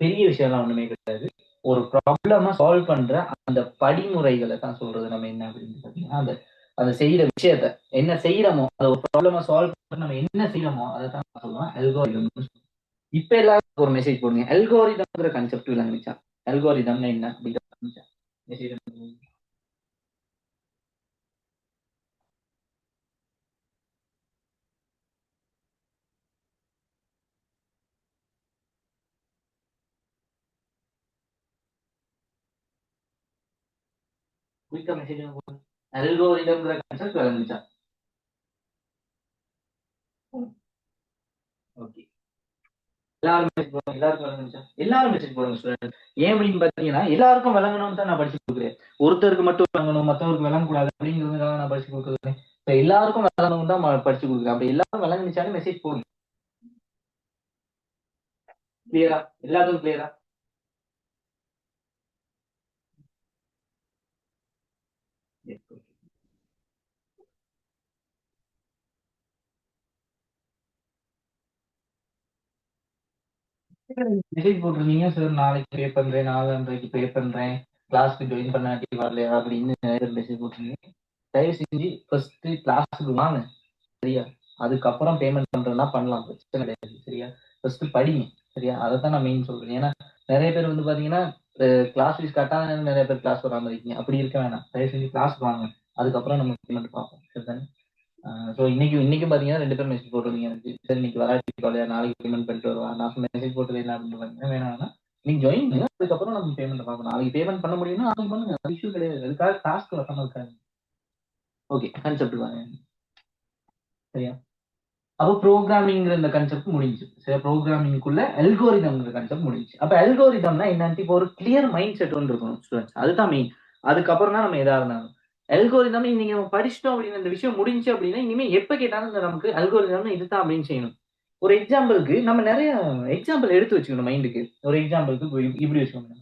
Speaker 1: பெரிய விஷயம்லாம் ஒண்ணுமே கிடையாது. ஒரு ப்ராப்ளமா சால்வ் பண்ற அந்த படிமுறைகளை தான் சொல்றது நம்ம என்ன அப்படின்னு பாத்தீங்கன்னா, அந்த அதை செய்யற விஷயத்த என்ன செய்யறோமோ, அந்த ஒரு ப்ராப்ளமா சால்வ் பண்ண நம்ம என்ன செய்யறோமோ அதை தான் சொல்லுவோம் அல்கோரிதம். இப்ப எல்லாருக்கும் ஒரு மெசேஜ் போடுங்க, அல்கோரிதம்ங்கிற கான்செப்ட் விளங்குச்சா? அல்கோரிதம்னா என்ன அப்படிங்கிற மெசேஜ். குயிக்கா மெசேஜ் அல்கோரிதம்ங்கிற கான்செப்ட் விளங்குச்சா? ஓகே, எல்லாரும் மெசேஜ் போடுங்க ஸ்டூடெண்ட். ஏன் அப்படின்னு பாத்தீங்கன்னா எல்லாருக்கும் விளங்கணும்னு தான் நான் படிச்சு கொடுக்குறேன். ஒருத்தருக்கு மட்டும் விளங்கணும், மத்தவருக்கு விளங்கக்கூடாது அப்படிங்கிறதுக்காக நான் படிச்சு கொடுக்குறேன். எல்லாருக்கும் விளங்கணும் தான் படிச்சு கொடுக்குறேன். அப்படி எல்லாரும் விளங்குச்சாலும் மெசேஜ் போடுங்க. கிளியரா? எல்லாத்துக்கும் கிளியரா? மெசேஜ் போட்டிருந்தீங்க சார், நாளைக்கு பே பண்றேன், 4:30க்கு பே பண்றேன், கிளாஸ்க்கு ஜாயின் பண்ணாட்டி வரலையா அப்படின்னு மெசேஜ் போட்டிருந்தீங்க. தயவு செஞ்சு ஃபர்ஸ்ட் கிளாஸுக்கு வாங்க. சரியா? அதுக்கப்புறம் பேமெண்ட் பண்றதுனா பண்ணலாம், பிரச்சனை கிடையாது. சரியா? ஃபர்ஸ்ட் படிங்க. சரியா? அதை தான் நான் மெயின் சொல்றேன். ஏன்னா நிறைய பேர் வந்து பாத்தீங்கன்னா கிளாஸ் ஃபீஸ் கட்டாத நிறைய பேர் கிளாஸ் வராம இருக்கீங்க. அப்படி இருக்க வேணாம். தயவு செஞ்சு கிளாஸ் வாங்க, அதுக்கப்புறம் நம்ம பேமெண்ட் பார்ப்போம். சரிதானே? ஸோ இன்னைக்கும் பாத்தீங்கன்னா 2 பேர் மெசேஜ் போட்டுருந்தீங்க எனக்கு. சரி, இன்னைக்கு வராட்டி காலையா, நாளைக்கு பேமெண்ட் பண்ணிட்டு வருவா. நான் மெசேஜ் போட்டு என்ன அப்படின்னு பாத்தீங்கன்னா வேணாம்னா நீங்க ஜாயின் பண்ணுங்க, அதுக்கப்புறம் நம்ம பேமெண்ட் பார்க்கணும். நாளைக்கு பேமெண்ட் பண்ண முடியும்னா நாளைக்கு பண்ணுங்க, அது இஷ்யூ கிடையாது. அதுக்காக டாஸ்க் வராம இருக்காது. ஓகே, கான்செப்ட் வாங்க. சரியா? அப்போ ப்ரோக்ராமிங்கிற இந்த கான்செப்ட் முடிஞ்சு. சரி, ப்ரோக்ராமிங்குள்ள அல்கோரிதம்ங்கிற கான்செப்ட் முடிஞ்சு. அப்ப அல்கோரிதம்னா என்னன்னு இப்போ ஒரு கிளியர் மைண்ட் செட் ஒன்று இருக்கணும் ஸ்டூடெண்ட்ஸ். அதுதான் மெயின். அதுக்கப்புறம் தான் நம்ம எதா இருந்தாலும் அல்கோரிதம் இன்னைக்கு நம்ம படிச்சிட்டோம் அப்படின்னு இந்த விஷயம் முடிஞ்சு அப்படின்னா இனிமே எப்ப கேட்டாலும் நமக்கு அல்கோரிதம் இதுதான் அப்படின்னு செய்யணும். ஒரு எக்ஸாம்பிளுக்கு நம்ம நிறைய எக்ஸாம்பிள் எடுத்து வச்சுக்கணும் மைண்டுக்கு. ஒரு எக்ஸாம்பிளுக்கு இப்படி வச்சுக்கோங்க.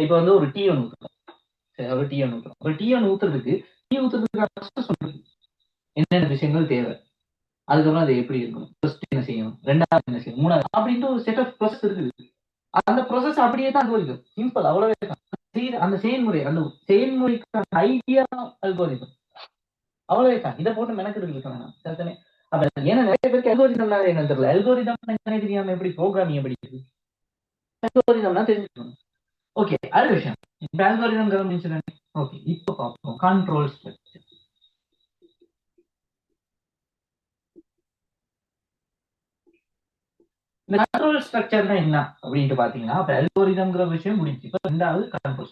Speaker 1: இப்போ வந்து ஒரு டீ ஒன்று ஊற்றுறோம். சரி, ஒரு டீ ஒன்று ஊற்றுறோம். ஒரு டீ ஒன்று ஊத்துறதுக்கு டீ ஊத்துறதுக்கு என்னென்ன விஷயங்கள் தேவை, அதுக்கப்புறம் அது எப்படி இருக்கணும், ஃபர்ஸ்ட் என்ன செய்யணும், ரெண்டாவது என்ன செய்யணும், மூணாவது அப்படின்ட்டு ஒரு செட் ஆஃப் ப்ராசஸ் இருக்குது. அந்த ப்ராசஸ் அப்படியே தான் அல்கோரிதம். சிம்பிள், அவ்வளவே தான். அந்த செயல்முறை, அந்த செயல்முறைக்கான ஐடியா அல்கோரிதம். அவ்வளவே தான். இதை போட்டு மெனக்கெடுக்க இருக்க வேணாம். சரிதானே? அப்ப ஏன்னா நிறைய பேருக்கு அல்கோரிதம்னா என்ன தெரியல. அல்கோரிதம் என்னன்னே தெரியாம எப்படி ப்ரோக்ராமிங் எப்படி இருக்கு. அல்கோரிதம்னா தெரிஞ்சுக்கணும். ஓகே, அடுத்த விஷயம். இப்ப அல்கோரிதம் கவனிச்சுதானே? ஓகே, இப்போ பார்ப்போம் கண்ட்ரோல் ஸ்ட்ரக்சர். இந்த கண்ட்ரோல் ஸ்ட்ரக்சர்னா என்ன அப்படின்ட்டு பாத்தீங்கன்னா, அப்ப அல்கோரிதம்ங்கிற விஷயம் முடிஞ்சு. இப்ப ரெண்டாவது கண்ட்ரோல்.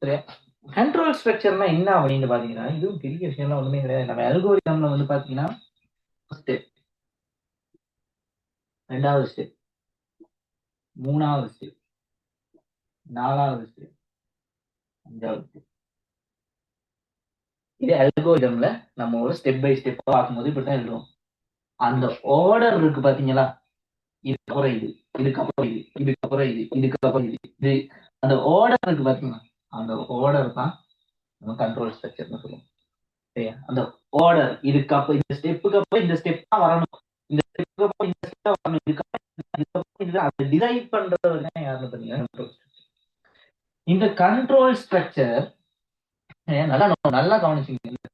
Speaker 1: சரியா? கண்ட்ரோல் ஸ்ட்ரக்சர்னா என்ன அப்படின்னு பாத்தீங்கன்னா, இதுவும் பெரிய விஷயம்லாம் ஒண்ணுமே கிடையாது. நம்ம அல்கோரிதம்ல வந்து பாத்தீங்கன்னா, ஸ்டெப், 2வது ஸ்டெப், 3வது ஸ்டெப், 4வது ஸ்டெப், 5வது ஸ்டெப். இதே அல்கோரிதம்ல நம்ம ஒரு ஸ்டெப் பை ஸ்டெப்பா பார்க்கும்போது இப்படித்தான் எழுதுவோம். அந்த ஆர்டர் இருக்கு பாத்தீங்களா, இதுக்கப்புறம் இது, இதுக்கப்புறம் இது, இதுக்கப்புறம் இது, இதுக்கப்புறம் இது, இது அந்த ஆர்டர் இருக்கு பாத்தீங்களா, அந்த ஆர்டர் தான் நம்ம கண்ட்ரோல் ஸ்ட்ரக்சர்னு சொல்லுவோம். சரியா? அந்த ஆர்டர் இதுக்கப்புறம் இந்த ஸ்டெப்புக்கு அப்புறம் இந்த ஸ்டெப் தான் வரணும், இந்த ஸ்டெப்புக்கு அப்புறம் இந்த ஸ்டெப் தான் வரணும், இதுக்கப்புறம் அதை டிசைட் பண்றவர் தான் யாருன்னு பாத்தீங்கன்னா இந்த கண்ட்ரோல் ஸ்ட்ரக்சர். நல்லா நல்லா கவனிச்சுங்க. இந்த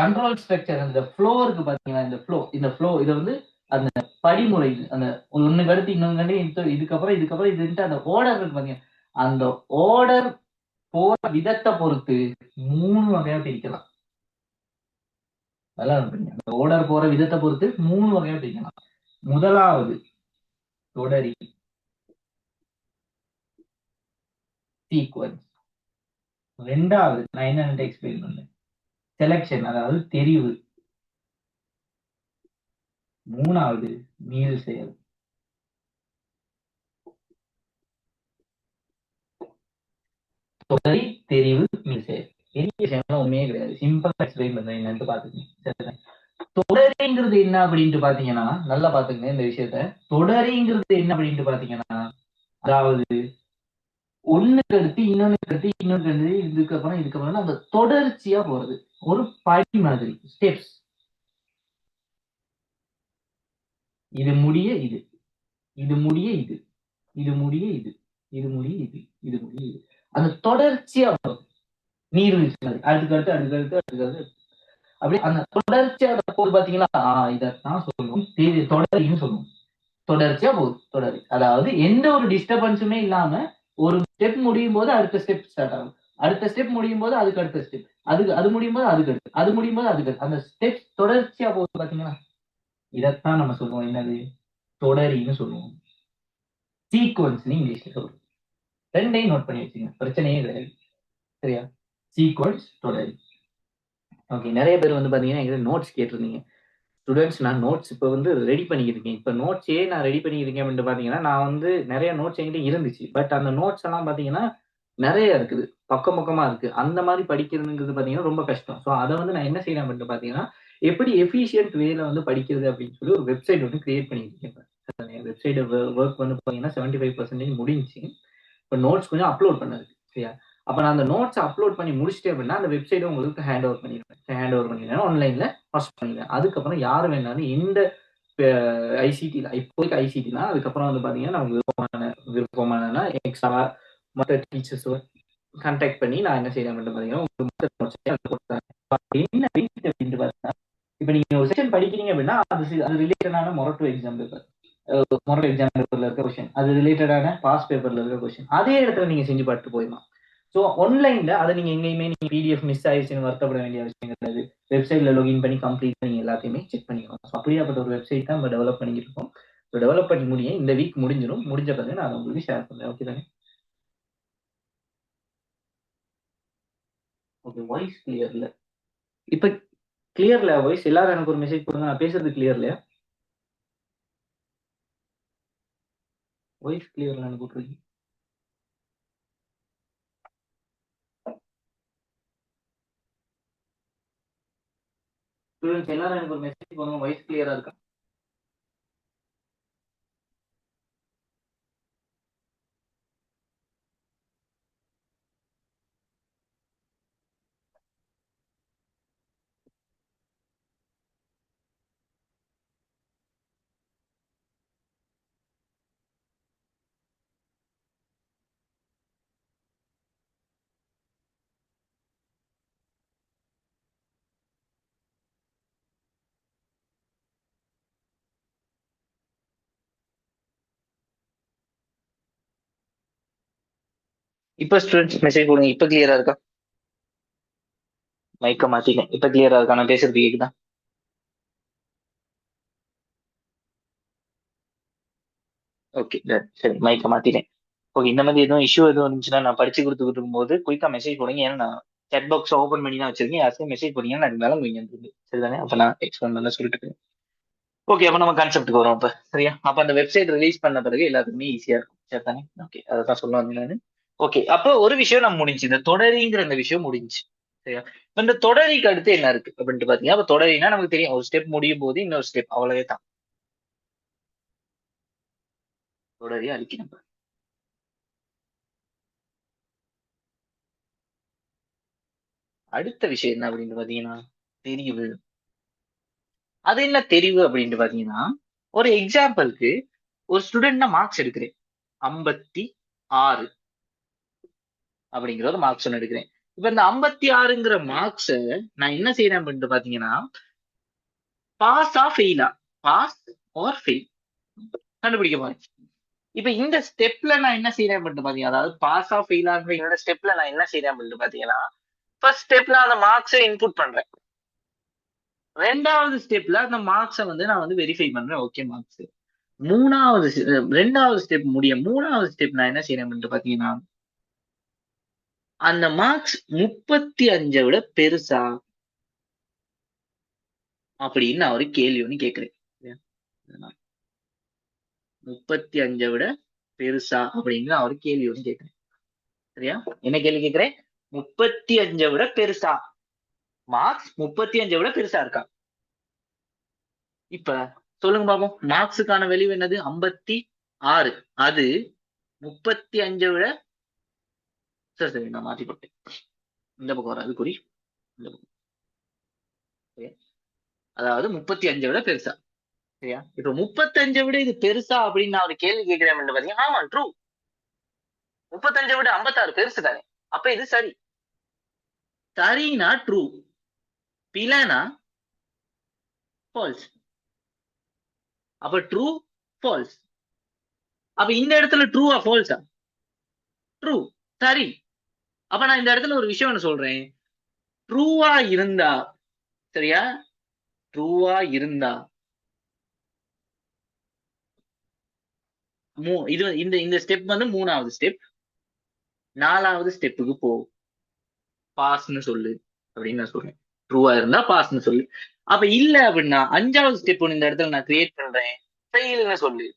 Speaker 1: கண்ட்ரோல் ஸ்ட்ரக்சர் இந்த ஃப்ளோ இருக்கு பாத்தீங்கன்னா, இந்த ஃப்ளோ இதை வந்து அந்த படிமுறை, அந்த ஒண்ணுக்கு அடுத்து இன்னொன்னு கண்டு இதுக்கப்புறம் இதுன்ட்டு அந்த ஆர்டர் இருக்கு பாத்தீங்க, அந்த ஆர்டர் போற விதத்தை பொறுத்து 3 வகையா பிரிக்கலாம். நல்லா இருப்பீங்க. அந்த ஆர்டர் போற விதத்தை பொறுத்து 3 வகையா பிரிக்கலாம். முதலாவது தொடரி, சீக்வன்ஸ். 2வது நான் என்ன எக்ஸ்பிளைன் பண்ணேன், செலக்ஷன், அதாவது தெரிவு. 3வது மீள் செயல். தொடரி, தெரிவு, மீள் செயல். பெரிய விஷயம்லாம் ஒண்ணுமே கிடையாது. சிம்பிளா எக்ஸ்பிளைன் பண்றேன் என்னன்னு பாத்துக்கங்க. தொடரிங்கிறது என்ன அப்படின்ட்டு பாத்தீங்கன்னா, நல்லா பாத்துங்க இந்த விஷயத்த. தொடரிங்கிறது என்ன அப்படின்ட்டு பாத்தீங்கன்னா, அதாவது ஒண்ணுக்கு அடுத்து இன்னொன்னுக்கு அடுத்து இன்னொன்னு அடுத்து இதுக்கப்புறம் அந்த தொடர்ச்சியா போறது. ஒரு படி மாதிரி, ஸ்டெப்ஸ். இது முடிய இது, இது முடிய இது, இது முடிய இது, இது முடிய இது, இது முடிய இது. அந்த தொடர்ச்சியா வரும். நீர்வீழ்ச்சி மாதிரி அடுத்தடுத்து அப்படி அந்த தொடர்ச்சியா போது பாத்தீங்களா, இதான் சொல்லுவோம் தொடரின்னு சொல்லுவோம். தொடர்ச்சியா போகுது தொடர், அதாவது எந்த ஒரு டிஸ்டர்பன்ஸுமே இல்லாம ஒரு ஸ்டெப் முடியும் போது அடுத்த ஸ்டெப் ஸ்டார்ட் ஆகும், அடுத்த ஸ்டெப் முடியும் போது அதுக்கு அடுத்த ஸ்டெப், அது முடியும் போது அதுக்கு அடுத்து, அது முடியும் போது அதுக்கு அந்த ஸ்டெப் தொடர்ச்சியா போகுது பாத்தீங்களா, இதைத்தான் நம்ம சொல்லுவோம் என்னது, தொடரின்னு சொல்லுவோம். சீக்வன்ஸ் இங்கிலீஷ்ல சொல்லுவோம். ரெண்டையும் நோட் பண்ணி வச்சுங்க, பிரச்சனையே கிடையாது. சரியா? சீக்வன்ஸ், தொடரி. ஓகே, நிறைய பேர் வந்து பாத்தீங்கன்னா எங்கிட்ட நோட்ஸ் கேட்டிருந்தீங்க. ஸ்டூடெண்ட்ஸ், நான் நோட்ஸ் இப்போ வந்து ரெடி பண்ணிக்கிட்டு இருக்கேன். இப்போ நோட்ஸே நான் ரெடி பண்ணிக்கிட்டு இருக்கேன் அப்படின்ட்டு பார்த்தீங்கன்னா, நான் வந்து நிறைய நோட்ஸ் என்கிட்ட இருந்துச்சு. பட் அந்த நோட்ஸ் எல்லாம் பார்த்தீங்கன்னா நிறைய இருக்குது, பக்கம் பக்கமா இருக்கு. அந்த மாதிரி படிக்கிறதுங்கிறது பார்த்தீங்கன்னா ரொம்ப கஷ்டம். ஸோ அதை வந்து நான் என்ன செய்யறேன் அப்படின்ட்டு பார்த்தீங்கன்னா, எப்படி எஃபிஷியன்ட் வேல வந்து படிக்கிறது அப்படின்னு சொல்லி ஒரு வெப்சைட் வந்து கிரியேட் பண்ணிட்டு இருக்கேன். வெப்சைட் ஒர்க் வந்து பார்த்தீங்கன்னா 75% முடிஞ்சு. இப்போ நோட்ஸ் கொஞ்சம் அப்லோட் பண்ணது. சரியா? அப்ப நான் அந்த நோட்ஸ் அப்லோட் பண்ணி முடிச்சிட்டேன் அப்படின்னா அந்த வெப்சைட்டை உங்களுக்கு ஹேண்ட் ஓவர் பண்ணிடுவேன் ஆன்லைன்ல ஃபர்ஸ்ட் பண்ணிடுவேன். அதுக்கப்புறம் யார் வேணாலும் எந்த ஐசிடில, இப்போதைக்கு ஐசிடினா, அதுக்கப்புறம் வந்து பாத்தீங்கன்னா நான் விருப்பமான எக்ஸ்ட்ரா மற்ற டீச்சர்ஸ் கான்டாக்ட் பண்ணி நான் என்ன செய்யறேன் அப்படின்னு பாத்தீங்கன்னா என்ன அப்படின்ட்டு பார்த்தீங்கன்னா, இப்ப நீங்க ஒரு செக்ஷன் படிக்கிறீங்க அப்படின்னா அது ரிலேட்டடான மொரட்டோ எக்ஸாம் பேப்பர், மொரட்டோ எக்ஸாம் பேப்பர்ல இருக்க கொஸ்டின், அது ரிலேட்டடான பாஸ் பேப்பர்ல இருக்க கொஸ்டின் அதே இடத்துல நீங்க செஞ்சு பார்த்துட்டு போயிடலாம். ஸோ ஆன்லைன்ல அதை நீங்க எங்கேயுமே நீங்க பிடிஎஃப் மிஸ் ஆயிடுச்சுன்னு வருத்தப்பட வேண்டிய அவசியம் கிடையாது. வெப்சைட்ல லாகின் பண்ணி கம்ப்ளீட் பண்ணி எல்லாத்தையுமே செக் பண்ணிக்கலாம். ஸோ அப்படியாப்பட்ட ஒரு வெப்சைட் தான் நம்ம டெவலப் பண்ணிட்டு இருக்கோம். ஸோ டெவலப் பண்ணி இந்த வீக் முடிஞ்சிடும். முடிஞ்ச பிறகு நான் உங்களுக்கு ஷேர் பண்றேன். ஓகே தானே? ஓகே, வாய்ஸ் கிளியர் இல்ல. இப்ப கிளியர்ல வாய்ஸ்? எல்லாரும் எனக்கு ஒரு மெசேஜ் கொடுங்க, நான் பேசுறது கிளியர்ல. வாய்ஸ் கிளியர்ல அனுப்பிட்டுருக்கீங்க. ஸ்டூடெண்ட்ஸ் எல்லாரும் எனக்கு ஒரு மெசேஜ் பண்ணுங்க, வாய்ஸ் கிளியரா இருக்கா? இப்ப ஸ்டூடெண்ட்ஸ் மெசேஜ் போடுங்க, இப்ப கிளியரா இருக்கா? மைக்க மாத்திட்டேன், இப்ப கிளியரா இருக்கா? நான் பேசுறது கேக்குதா? ஓகே, சரி, மைக்க மாத்திட்டேன். ஓகே, இந்த மாதிரி எதுவும் இஷ்யூ எதுவும் இருந்துச்சுன்னா நான் படிச்சு கொடுத்துக்கிட்டு இருக்கும்போது குயிக்கா மெசேஜ் போடுங்க. ஏன்னா நான் செட் பாக்ஸ் ஓப்பன் பண்ணி தான் வச்சிருக்கேன். யாராச்சும் மெசேஜ் போடுறீங்கன்னா எனக்கு மேலே இருக்கு. சரிதானே? அப்ப நான் எக்ஸ்பிளைன் பண்ண சொல்லிட்டு ஓகே. அப்ப நம்ம கான்செப்ட்டுக்கு வரோம். அப்ப சரியா? அப்ப அந்த வெப்சைட் ரிலீஸ் பண்ண பிறகு எல்லாத்துக்குமே ஈஸியா இருக்கும். சரிதானே? ஓகே, அதான் சொல்ல வந்தேன் நானு. ஓகே, அப்போ ஒரு விஷயம் நம்ம முடிஞ்சு, இந்த தொடரிங்கிற இந்த விஷயம் முடிஞ்சு. சரியா? இப்ப இந்த தொடரிக்கு அடுத்து என்ன இருக்கு அப்படின்ட்டு பாத்தீங்கன்னா, அப்ப தொடரினா நமக்கு தெரியும், ஒரு ஸ்டெப் முடியும் போது இன்னொரு ஸ்டெப், அவ்வளவே தான். தொடரி அழிக்கணும். அடுத்த விஷயம் என்ன அப்படின்னு பாத்தீங்கன்னா, தெரிவு. அது என்ன தெரிவு அப்படின்ட்டு பாத்தீங்கன்னா, ஒரு எக்ஸாம்பிளுக்கு ஒரு ஸ்டூடெண்ட் நான் மார்க்ஸ் எடுக்கிறேன். 56 அப்படிங்கிற ஒரு மார்க்ஸ் ஒன்று எடுக்கிறேன். இப்ப இந்த 56ங்கிற மார்க்ஸ நான் என்ன செய்யறேன் அப்படின்ட்டு பாத்தீங்கன்னா, பாஸ் ஆ ஃபெயிலா, பாஸ் ஆர் ஃபெயில் கண்டுபிடிக்க போறேன். இப்ப இந்த ஸ்டெப்ல நான் என்ன செய்யறேன் அப்படின்ட்டு பாத்தீங்கன்னா, அதாவது பாஸ் ஆ ஃபெயிலாங்கிற இந்த ஸ்டெப்ல நான் என்ன செய்யறேன் அப்படின்ட்டு பாத்தீங்கன்னா, ஃபர்ஸ்ட் ஸ்டெப்ல அந்த மார்க்ஸை இன்புட் பண்றேன். ரெண்டாவது ஸ்டெப்ல அந்த மார்க்ஸை நான் வெரிஃபை பண்றேன். Okay marks. மூணாவது ரெண்டாவது ஸ்டெப் முடிய மூணாவது ஸ்டெப் நான் என்ன செய்யறேன் அப்படின்ட்டு பாத்தீங்கன்னா, அந்த மார்க்ஸ் 35 விட பெருசா அப்படின்னு நான் ஒரு கேள்வி ஒண்ணு கேட்கிறேன். 35 விட பெருசா அப்படின்னு நான் ஒரு கேள்வி ஒண்ணு கேட்கிறேன். சரியா? என்ன கேள்வி கேட்கிறேன்? 35 விட பெருசா? மார்க்ஸ் 35 விட பெருசா இருக்கா? இப்ப சொல்லுங்க பாப்போம். மார்க்ஸுக்கான வெளிவு என்னது? 56. அது 35 விட சரி சரி, நான் மாத்தி போட்டேன். இந்த பக்கம் வராது குறி. இந்த பக்கம். சரியா? அதாவது 35 விட பெருசா. சரியா? இப்ப 35 விட இது பெருசா அப்படின்னு நான் ஒரு கேள்வி கேட்கிறேன் பாத்தீங்கன்னா, ஆமா ட்ரூ. 35 விட 56 பெருசு தானே. அப்ப இது சரி. சரினா ட்ரூ, பிழைனா ஃபால்ஸ். அப்ப ட்ரூ, ஃபால்ஸ். அப்ப இந்த இடத்துல ட்ரூவா ஃபால்ஸா? ட்ரூ. சரி. அப்ப நான் இந்த இடத்துல ஒரு விஷயம் ஒண்ணு சொல்றேன். ட்ரூவா இருந்தா, சரியா? ட்ரூவா இருந்தா இது இந்த இந்த ஸ்டெப் மூணாவது ஸ்டெப். நாலாவது ஸ்டெப்புக்கு போ, பாஸ்ன்னு சொல்லு அப்படின்னு நான் சொல்றேன். ட்ரூவா இருந்தா பாஸ்ன்னு சொல்லு. அப்ப இல்ல அப்படின்னா அஞ்சாவது ஸ்டெப் ஒண்ணு இந்த இடத்துல நான் கிரியேட் பண்றேன். ஃபெயில்னு சொல்லு.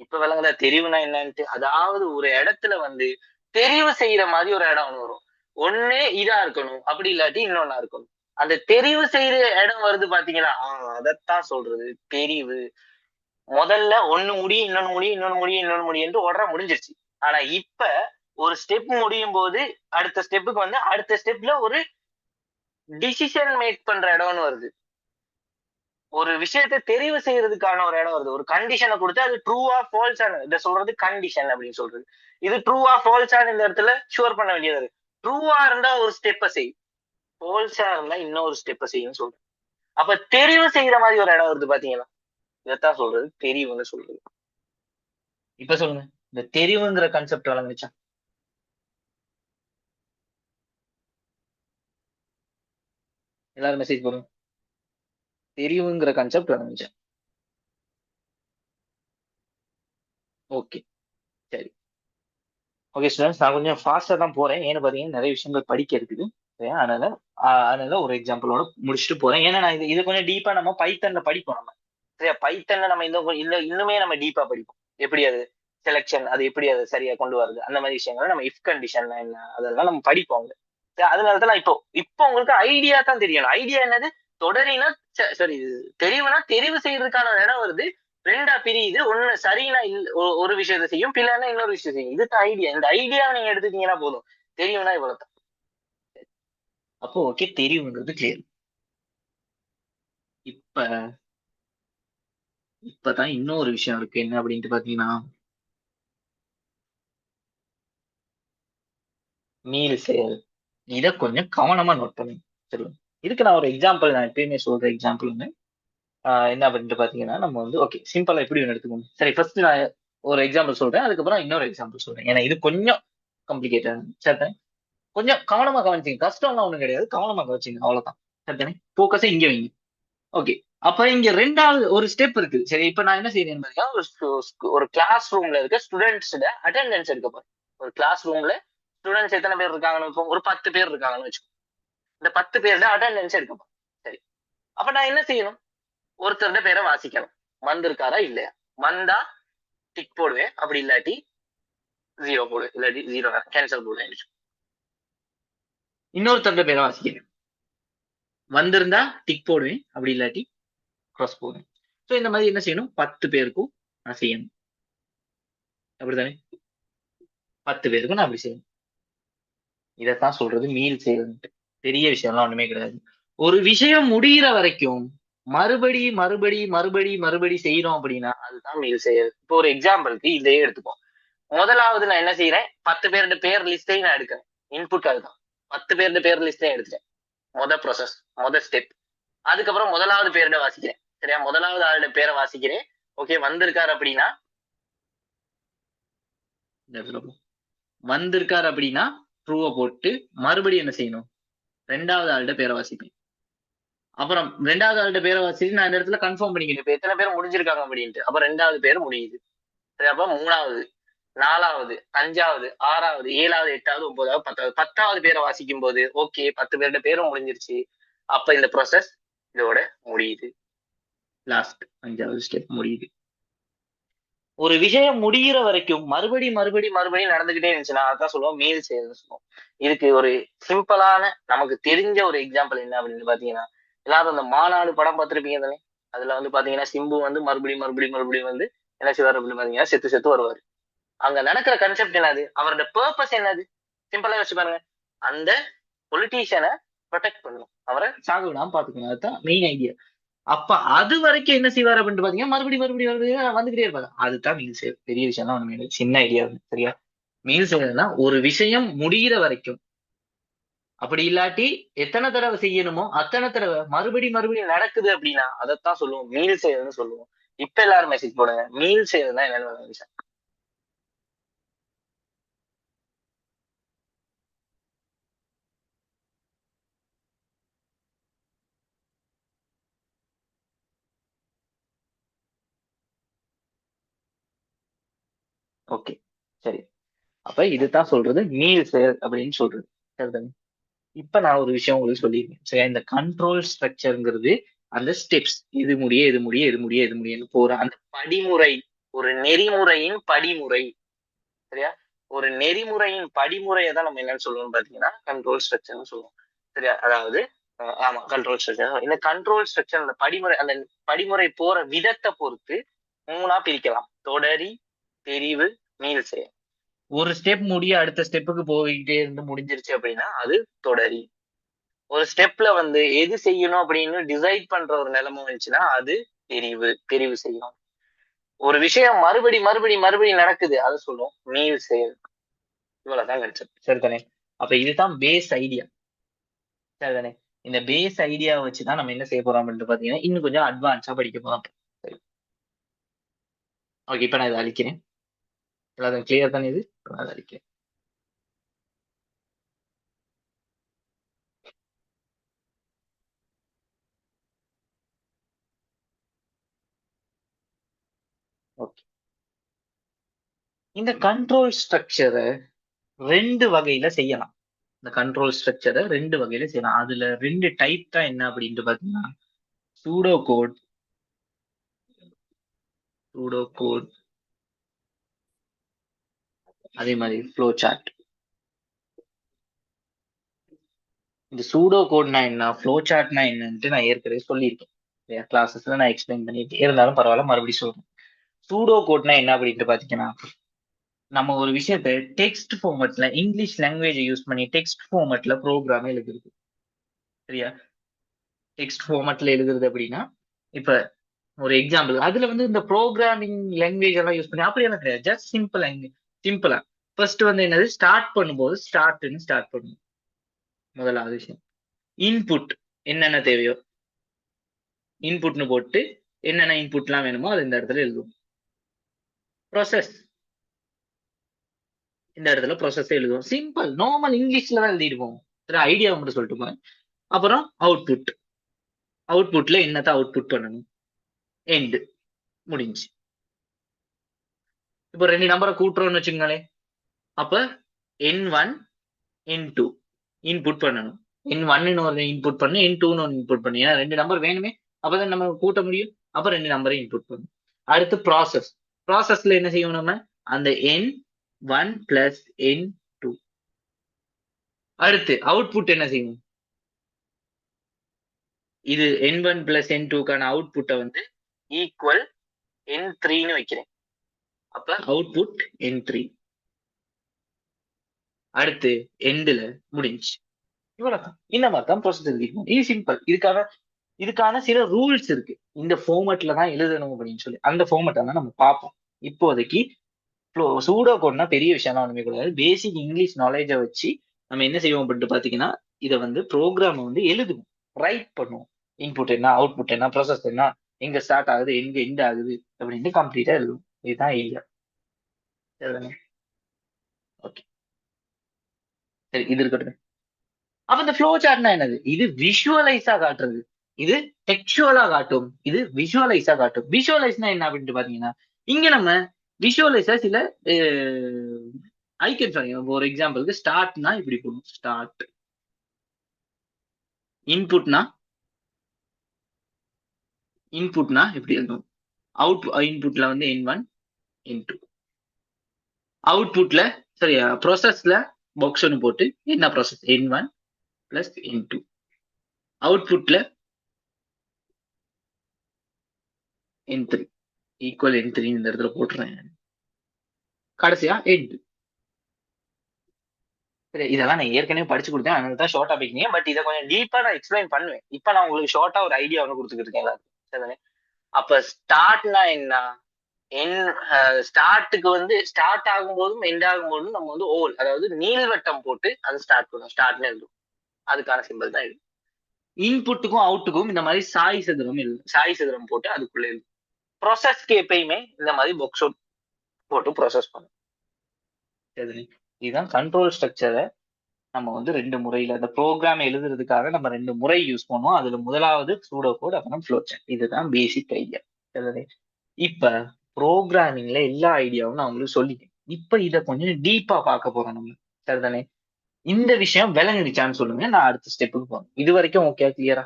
Speaker 1: இப்ப விளங்குதா தெரிவுனா என்னன்ட்டு? அதாவது ஒரு இடத்துல தெரிவு செய்யற மாதிரி ஒரு இடம் ஒண்ணு வரும். ஒண்ணு இதா இருக்கணும், அப்படி இல்லாட்டி இன்னொன்னா இருக்கணும். அந்த தெரிவு செய்யற இடம் வருது பாத்தீங்களா? அதத்தான் சொல்றது தெரிவு. முதல்ல ஒண்ணு முடியும், இன்னொன்னு முடியும், இன்னொன்னு முடியும், இன்னொன்னு முடியும் என்று உடனே முடிஞ்சிருச்சு. ஆனா இப்ப ஒரு ஸ்டெப் முடியும் போது அடுத்த ஸ்டெப்புக்கு அடுத்த ஸ்டெப்ல ஒரு டிசிஷன் மேக் பண்ற இடம்னு வருது. ஒரு விஷயத்தை தெரிவு செய்யறதுக்கான ஒரு இடம் வருது. ஒரு கண்டிஷனை கொடுத்து அது ட்ரூவா ஃபால்ஸான இதை சொல்றது கண்டிஷன் அப்படின்னு சொல்றது. இது ட்ரூவா ஃபால்ஸான இந்த இடத்துல ஷுவர் பண்ண வேண்டியது இருக்கு. ட்ரூவா இருந்தா ஒரு ஸ்டெப்பை செய், ஃபால்ஸா இருந்தா இன்னொரு ஸ்டெப்பை செய்யும் சொல்றேன். அப்ப தெரிவு செய்யற மாதிரி ஒரு இடம் வருது பாத்தீங்களா? இதைத்தான் சொல்றது தெரிவுன்னு சொல்றது. இப்ப சொல்லுங்க, இந்த தெரிவுங்கிற கான்செப்ட் வழங்குச்சா? எல்லாரும் மெசேஜ் போடுங்க. தெரிவுங்கிற கான்செப்ட் வழங்குச்சா? ஓகே, சரி. ஓகே ஸ்டூடெண்ட்ஸ், நான் கொஞ்சம் ஃபாஸ்டா தான் போறேன். ஏன்னு பாத்தீங்கன்னா நிறைய விஷயங்கள் படிக்க இருக்குது. சரியா? அதனால ஒரு எக்ஸாம்பிளோட முடிச்சுட்டு போறேன். ஏன்னா நான் இது இது கொஞ்சம் டீப்பா நம்ம பைத்தன்ல படிப்போம் நம்ம. சரியா? பைத்தன்ல நம்ம இன்னுமே நம்ம டீப்பா படிப்போம். எப்படி அது செலக்ஷன், அது எப்படி அது சரியா கொண்டு வருது, அந்த மாதிரி விஷயங்களை நம்ம இஃப் கண்டிஷன் என்ன அதெல்லாம் நம்ம படிப்போம். அதனாலதான் நான் இப்போ இப்போ உங்களுக்கு ஐடியா தான் தெரியணும். ஐடியா என்னது? தொடரினா சரி, தெரிவுனா தெரிவு செய்யறதுக்கான ஒரு இடம் வருது. ரெண்டா பிரியுது. ஒண்ணு சரினா ஒரு விஷயத்தை செய்யும், பிள்ளைன்னா இன்னொரு விஷயம் செய்யும். இதுதான் ஐடியா. இந்த ஐடியாவை நீங்க எடுத்துட்டீங்கன்னா போதும். தெரியும்னா இவ்வளவுதான். அப்போ ஓகே, தெரியுங்கிறது கிளியர். இப்ப இப்பதான் இன்னொரு விஷயம் இருக்கு. என்ன அப்படின்ட்டு பாத்தீங்கன்னா, மீள் செயல். இத கொஞ்சம் கவனமா நோட் பண்ணுங்க. சரி, இதுக்கு நான் ஒரு எக்ஸாம்பிள், நான் எப்பயுமே சொல்ற எக்ஸாம்பிள் என்ன அப்படின்ட்டு பாத்தீங்கன்னா, நம்ம ஓகே சிம்பிளா எப்படி ஒன்று எடுத்துக்கணும். சரி, ஃபர்ஸ்ட் நான் ஒரு எக்ஸாம்பிள் சொல்றேன், அதுக்கப்புறம் இன்னொரு எக்ஸாம்பிள் சொல்றேன். ஏன்னா இது கொஞ்சம் காம்ப்ளிகேட்டட். சரி, கொஞ்சம் கவனமா கவனிச்சிங்க. கஷ்டம்லாம் ஒண்ணும் கிடையாது, கவனமா கவனிச்சிங்க, அவ்வளவுதான். சரிதானே? போக்கஸை இங்க வைங்க. ஓகே,
Speaker 2: அப்ப இங்க ரெண்டாவது ஒரு ஸ்டெப் இருக்கு. சரி, இப்ப நான் என்ன செய்யறேன் பாத்தீங்கன்னா, ஒரு கிளாஸ் ரூம்ல இருக்க ஸ்டூடெண்ட்ஸ் அட்டெண்டன்ஸ் எடுக்க போறேன். ஒரு கிளாஸ் ரூம்ல ஸ்டூடெண்ட்ஸ் எத்தனை பேர் இருக்காங்கன்னு இப்போ ஒரு 10 பேர் இருக்காங்கன்னு வச்சுக்கோ. இந்த 10 பேரோட அட்டெண்டன்ஸ் எடுக்க போறேன். சரி, அப்ப நான் என்ன செய்யணும்? ஒருத்தருடைய பேரை வாசிக்கணும். வந்திருக்காரா இல்லையா? வந்தா டிக் போடுவேன், அப்படி இல்லாட்டி 0 போடுவேன், இல்லாட்டி 0 கேன்சல் போடுவேன். இன்னொருத்தருடைய பேரை வாசிக்கிறேன். வந்திருந்தா டிக் போடுவேன், அப்படி இல்லாட்டி கிராஸ் போடுவேன். ஸோ இந்த மாதிரி என்ன செய்யணும்? 10 பேருக்கும் நான் செய்யணும். அப்படித்தானே? 10 பேருக்கும் நான் அப்படி செய்யணும். இதைத்தான் சொல்றது மீள் செய்யறது. பெரிய விஷயம்லாம் ஒண்ணுமே கிடையாது. ஒரு விஷயம் முடிகிற வரைக்கும் மறுபடி செய்யறோம் அப்படின்னா அதுதான் மீள் செய்யறது. இப்போ ஒரு எக்ஸாம்பிளுக்கு இதையே எடுத்துப்போம். முதலாவது நான் என்ன செய்யறேன்? 10 பேருடைய பேர் லிஸ்டையும் நான் எடுக்கிறேன். இன்புட் அதுதான். 10 பேருடைய பேர் லிஸ்டையும் எடுத்துட்டேன். Process, step. அதுக்கப்புறம் முதலாவது பேரோட வாசிக்கிறேன். சரியா? முதலாவது ஆளுடைய பேரை வாசிக்கிறேன். ஓகே, வந்திருக்காரு அப்படின்னா ட்ரூவை போட்டு மறுபடியும் என்ன செய்யணும்? ரெண்டாவது ஆளுடைய பேரை வாசிப்பேன். அப்புறம் ரெண்டாவது ஆளுடைய பேரை வாசிட்டு நான் இந்த இடத்துல கன்ஃபார்ம் பண்ணிக்கணும் இப்ப எத்தனை பேர் முடிஞ்சிருக்காங்க அப்படின்ட்டு. அப்ப ரெண்டாவது பேர் முடியுது. சரி, அப்ப மூணாவது, நாலாவது, அஞ்சாவது, ஆறாவது, ஏழாவது, எட்டாவது, ஒன்பதாவது, 10வது, 10வது பேரை வாசிக்கும் போது ஓகே 10 பேரோட பேரும் முடிஞ்சிருச்சு. அப்ப இந்த ப்ராசஸ் இதோட முடியுது. லாஸ்ட் 5வது ஸ்டெப் முடியுது. ஒரு விஷயம் முடிகிற வரைக்கும் மறுபடியும் நடந்துகிட்டே இருந்துச்சுன்னா அதான் சொல்லுவோம் மீள் செய்யறதுன்னு சொல்லுவோம். இதுக்கு ஒரு சிம்பிளான நமக்கு தெரிஞ்ச ஒரு எக்ஸாம்பிள் என்ன அப்படின்னு பாத்தீங்கன்னா, எல்லாரும் அந்த மாநாடு படம் பார்த்திருப்பீங்க தானே? அதுல வந்து பாத்தீங்கன்னா சிம்பு வந்து மறுபடியும் வந்து என்ன செய்வார் அப்படின்னு பாத்தீங்கன்னா செத்து வருவாரு. அங்க நடக்கிற கன்செப்ட் என்னது? அவரோட பர்பஸ் என்னது? சிம்பிளா யோசிச்சு பாருங்க. அந்த பொலிட்டீஷியனை ப்ரொடெக்ட் பண்ணணும், அவரை சாக விடாம பாத்துக்கணும். அதுதான் மெயின் ஐடியா. அப்ப அது வரைக்கும் என்ன செய்வார் அப்படின்னு பாத்தீங்கன்னா மறுபடியும் வந்துகிட்டே இருப்பாரு. அதுதான் மீல் செய்வது. பெரிய விஷயம்லாம் ஒண்ணு சின்ன ஐடியா. சரியா? மீல் செய்யறதுன்னா ஒரு விஷயம் முடிகிற வரைக்கும், அப்படி இல்லாட்டி எத்தனை தடவை செய்யணுமோ அத்தனை தடவை மறுபடியும் நடக்குது அப்படின்னா அதைத்தான் சொல்லுவோம் மீல் செய்யறதுன்னு சொல்லுவோம். இப்ப எல்லாரும் மெசேஜ் போடுங்க, மீல் செய்யறதுன்னா என்னன்னு விஷயம். ஓகே, சரி. அப்ப இதுதான் சொல்றது மீல் செயல் அப்படின்னு சொல்றது. சரிதானே? இப்ப நான் ஒரு விஷயம் உங்களுக்கு சொல்லியிருக்கேன். சரியா? இந்த கண்ட்ரோல் ஸ்ட்ரக்சர்ங்கிறது அந்த ஸ்டெப்ஸ், இது முடியும்னு போற அந்த படிமுறை, ஒரு நெறிமுறையின் படிமுறை. சரியா? ஒரு நெறிமுறையின் படிமுறையை தான் நம்ம என்னன்னு சொல்லுவோம் பாத்தீங்கன்னா கண்ட்ரோல் ஸ்ட்ரக்சர்னு சொல்லுவோம். சரியா? அதாவது ஆமா, கண்ட்ரோல் ஸ்ட்ரக்சர். இந்த கண்ட்ரோல் ஸ்ட்ரக்சர் அந்த படிமுறை, அந்த படிமுறை போற விதத்தை பொறுத்து 3ஆ பிரிக்கலாம். தொடரி, தெரிவு, மீள் செயல். ஒரு ஸ்டெப் முடிய அடுத்த ஸ்டெப்புக்கு போய்கிட்டே இருந்து முடிஞ்சிருச்சு அப்படின்னா அது தொடரி. ஒரு ஸ்டெப்ல வந்து எது செய்யணும் அப்படின்னு டிசைட் பண்ற ஒரு நிலைமை வந்துச்சுன்னா அது தெரிவு செய்யணும். ஒரு விஷயம் மறுபடி நடக்குது, அதை சொல்லுவோம் மீள் செயல். இவ்வளவுதான் கான்செப்ட். சரிதானே? அப்ப இதுதான் பேஸ் ஐடியா. சரிதானே? இந்த பேஸ் ஐடியாவை வச்சுதான் நம்ம என்ன செய்ய போறோம் அப்படின்னு பாத்தீங்கன்னா இன்னும் கொஞ்சம் அட்வான்ஸா படிக்க போறோம். சரி, ஓகே. இப்ப நான் இதை அழிக்கிறேன். எல்லாரும் கிளியர் தானே? இது அதை அழிக்கிறேன். ஓகே. இந்த கண்ட்ரோல் ஸ்ட்ரக்சரை 2 வகையில செய்யலாம். இந்த கண்ட்ரோல் ஸ்ட்ரக்சரை 2 வகையில செய்யலாம். அதுல 2 டைப் தான் என்ன அப்படின்ட்டு பாத்தீங்கன்னா சூடோ கோட், அதே மாதிரி ஃப்ளோ சார்ட். இந்த சூடோ கோட்னா என்ன, ஃப்ளோ சார்ட்னா என்னன்ட்டு நான் ஏற்கனவே சொல்லியிருக்கேன். கிளாஸஸ்ல நான் எக்ஸ்பிளைன் பண்ணிட்டு இருந்தாலும் பரவாயில்ல, மறுபடியும் சொல்றேன். சூடோ கோட்னா என்ன அப்படின்ட்டு பாத்தீங்கன்னா, நம்ம ஒரு விஷயத்த டெக்ஸ்ட் ஃபார்மேட்ல, இங்கிலீஷ் லாங்குவேஜ் யூஸ் பண்ணி டெக்ஸ்ட் ஃபார்மேட்ல ப்ரோக்ராம் எழுதுறது. சரியா? டெக்ஸ்ட் ஃபார்மேட்ல எழுதுறது அப்படின்னா, இப்ப ஒரு எக்ஸாம்பிள் அதுல வந்து இந்த ப்ரோக்ராமிங் லாங்குவேஜ் எல்லாம் யூஸ் பண்ணி அப்படியெல்லாம் கிடையாது. ஜஸ்ட் சிம்பிளா ஃபர்ஸ்ட் வந்து என்னது, ஸ்டார்ட் பண்ணும்போது ஸ்டார்ட் பண்ணணும். முதலாவது விஷயம் இன்புட், என்னென்ன தேவையோ இன்புட்னு போட்டு என்னென்ன இன்புட்லாம் வேணுமோ அது இந்த இடத்துல எழுதுவோம். ப்ராசஸ், இந்த இடத்துல ப்ராசஸ் எழுதுவோம். சிம்பிள் நார்மல் இங்கிலீஷ்ல தான் எழுதிடுவோம். ஐடியா மட்டும் சொல்லிட்டு போங்க. அப்புறம் அவுட்புட், அவுட்புட்ல என்னத்தை அவுட்புட் பண்ணணும், எண்ட், முடிஞ்சு. இப்போ 2 நம்பரை கூட்டுறோம்னு வச்சுக்கோங்களேன். அப்ப N1 N2 இன்புட் பண்ணணும். N1 ஒரு இன்புட் பண்ணு, N2 ஒரு இன்புட் பண்ணு. ஏன்னா 2 நம்பர் வேணுமே, அப்பதான் நம்ம கூட்ட முடியும். அப்ப 2 நம்பரை இன்புட் பண்ணணும். அடுத்து ப்ராசஸ். ப்ராசஸ்ல என்ன செய்யணும் நம்ம, அந்த N1 பிளஸ் N2. அடுத்து அவுட்புட் என்ன செய்யணும், இது N1 பிளஸ் N2க்கான அவுட்புட்டை வந்து ஈக்குவல் N3ன்னு வைக்கிறேன். அப்ப அவுட்புட் N3. அடுத்து எண்டுல முடிஞ்சு. இவ்வளவுதான். இந்த மாதிரி தான் ப்ராசஸ் எழுதிக்கணும். இது சிம்பிள். இதுக்கான சில ரூல்ஸ் இருக்கு. இந்த ஃபார்மேட்ல தான் எழுதணும் அப்படின்னு சொல்லி அந்த ஃபார்மேட்டை தான் நம்ம பார்ப்போம். இப்போதைக்கு சூடோ கோட்னா பெரிய விஷயம்லாம் ஒண்ணுமே கூடாது. பேசிக் இங்கிலீஷ் நாலேஜை வச்சு நம்ம என்ன செய்வோம் அப்படின்ட்டு பாத்தீங்கன்னா, இதை வந்து ப்ரோக்ராம் வந்து எழுதுவோம், ரைட் பண்ணுவோம். இன்புட் என்ன, அவுட்புட் என்ன, ப்ராசஸ் என்ன, எங்க ஸ்டார்ட் ஆகுது, எங்க எண்ட் ஆகுது அப்படின்ட்டு கம்ப்ளீட்டா எழுதுவோம். இதுதான் ஐடியா. ஓகே, சரி, இது இருக்கட்டும். அப்ப இந்த ஃப்ளோ சார்ட்னா என்னது, இது விஷுவலைஸா காட்டுறது, இது டெக்சுவலா காட்டும், இது விஷுவலைஸா காட்டும். விஷுவலைஸ்னா என்ன அப்படின்ட்டு பாத்தீங்கன்னா, இங்க நம்ம விஷுவலைஸா சில ஐக்கன்ஸ் வாங்க. ஒரு எக்ஸாம்பிளுக்கு ஸ்டார்ட்னா இப்படி போடும், ஸ்டார்ட். இன்புட்னா இப்படி இருக்கும். இன்புட்ல வந்து N1 N2. அவுட்புட்ல சரியா ப்ராசஸ்ல பாக்ஸ் ஒன்று போட்டு என்ன process N1 plus N2. அவுட்புட்ல N3 equal N3 இந்த இடத்துல போட்டுறேன். கடைசியா எண்ட். சரி, இதெல்லாம் நான் ஏற்கனவே படிச்சு கொடுத்தேன், அதனால தான் ஷார்ட்டா பேசினேன். பட் இதை கொஞ்சம் டீப்பா நான் எக்ஸ்பிளைன் பண்ணுவேன். இப்ப நான் உங்களுக்கு ஷார்ட்டா ஒரு ஐடியா ஒன்று கொடுத்துக்கிட்டு இருக்கேன் எல்லாருக்கும். அப்ப ஸ்டார்ட்னா என்ன, ஸ்டார்ட்டுக்கு வந்து ஸ்டார்ட் ஆகும்போதும் எண்ட் ஆகும்போதும் நம்ம வந்து ஓல், அதாவது நீள்வட்டம் போட்டு அதை ஸ்டார்ட் பண்ணுவோம், ஸ்டார்ட்னு எழுதும். அதுக்கான சிம்பிள் தான் இது. இன்புட்டுக்கும் அவுட்டுக்கும் இந்த மாதிரி சாய் சதுரம் போட்டு அதுக்குள்ள எழுதும். ப்ராசஸ்க்கு எப்பயுமே இந்த மாதிரி பாக்ஸ் போட்டு ப்ராசஸ் பண்ணும். இதுதான் கண்ட்ரோல் ஸ்ட்ரக்சரை நம்ம வந்து 2 முறையில அந்த ப்ரோக்ராம் எழுதுறதுக்காக நம்ம 2 முறை யூஸ் பண்ணுவோம். அதுல முதலாவது சூடோ கோட், அப்புறம் ஃப்ளோ சார்ட். இதுதான் பேசிக் ஐடியா. இப்ப ப்ரோக்ராமிங்ல எல்லா ஐடியாவும் நான் உங்களுக்கு சொல்லிட்டேன். இப்ப இதை கொஞ்சம் டீப்பா பார்க்க போறோம் நம்ம. சரிதானே? இந்த விஷயம் விளங்குச்சான்னு சொல்லுங்க, நான் அடுத்த ஸ்டெப்புக்கு போறேன். இது வரைக்கும் ஓகே, கிளியரா?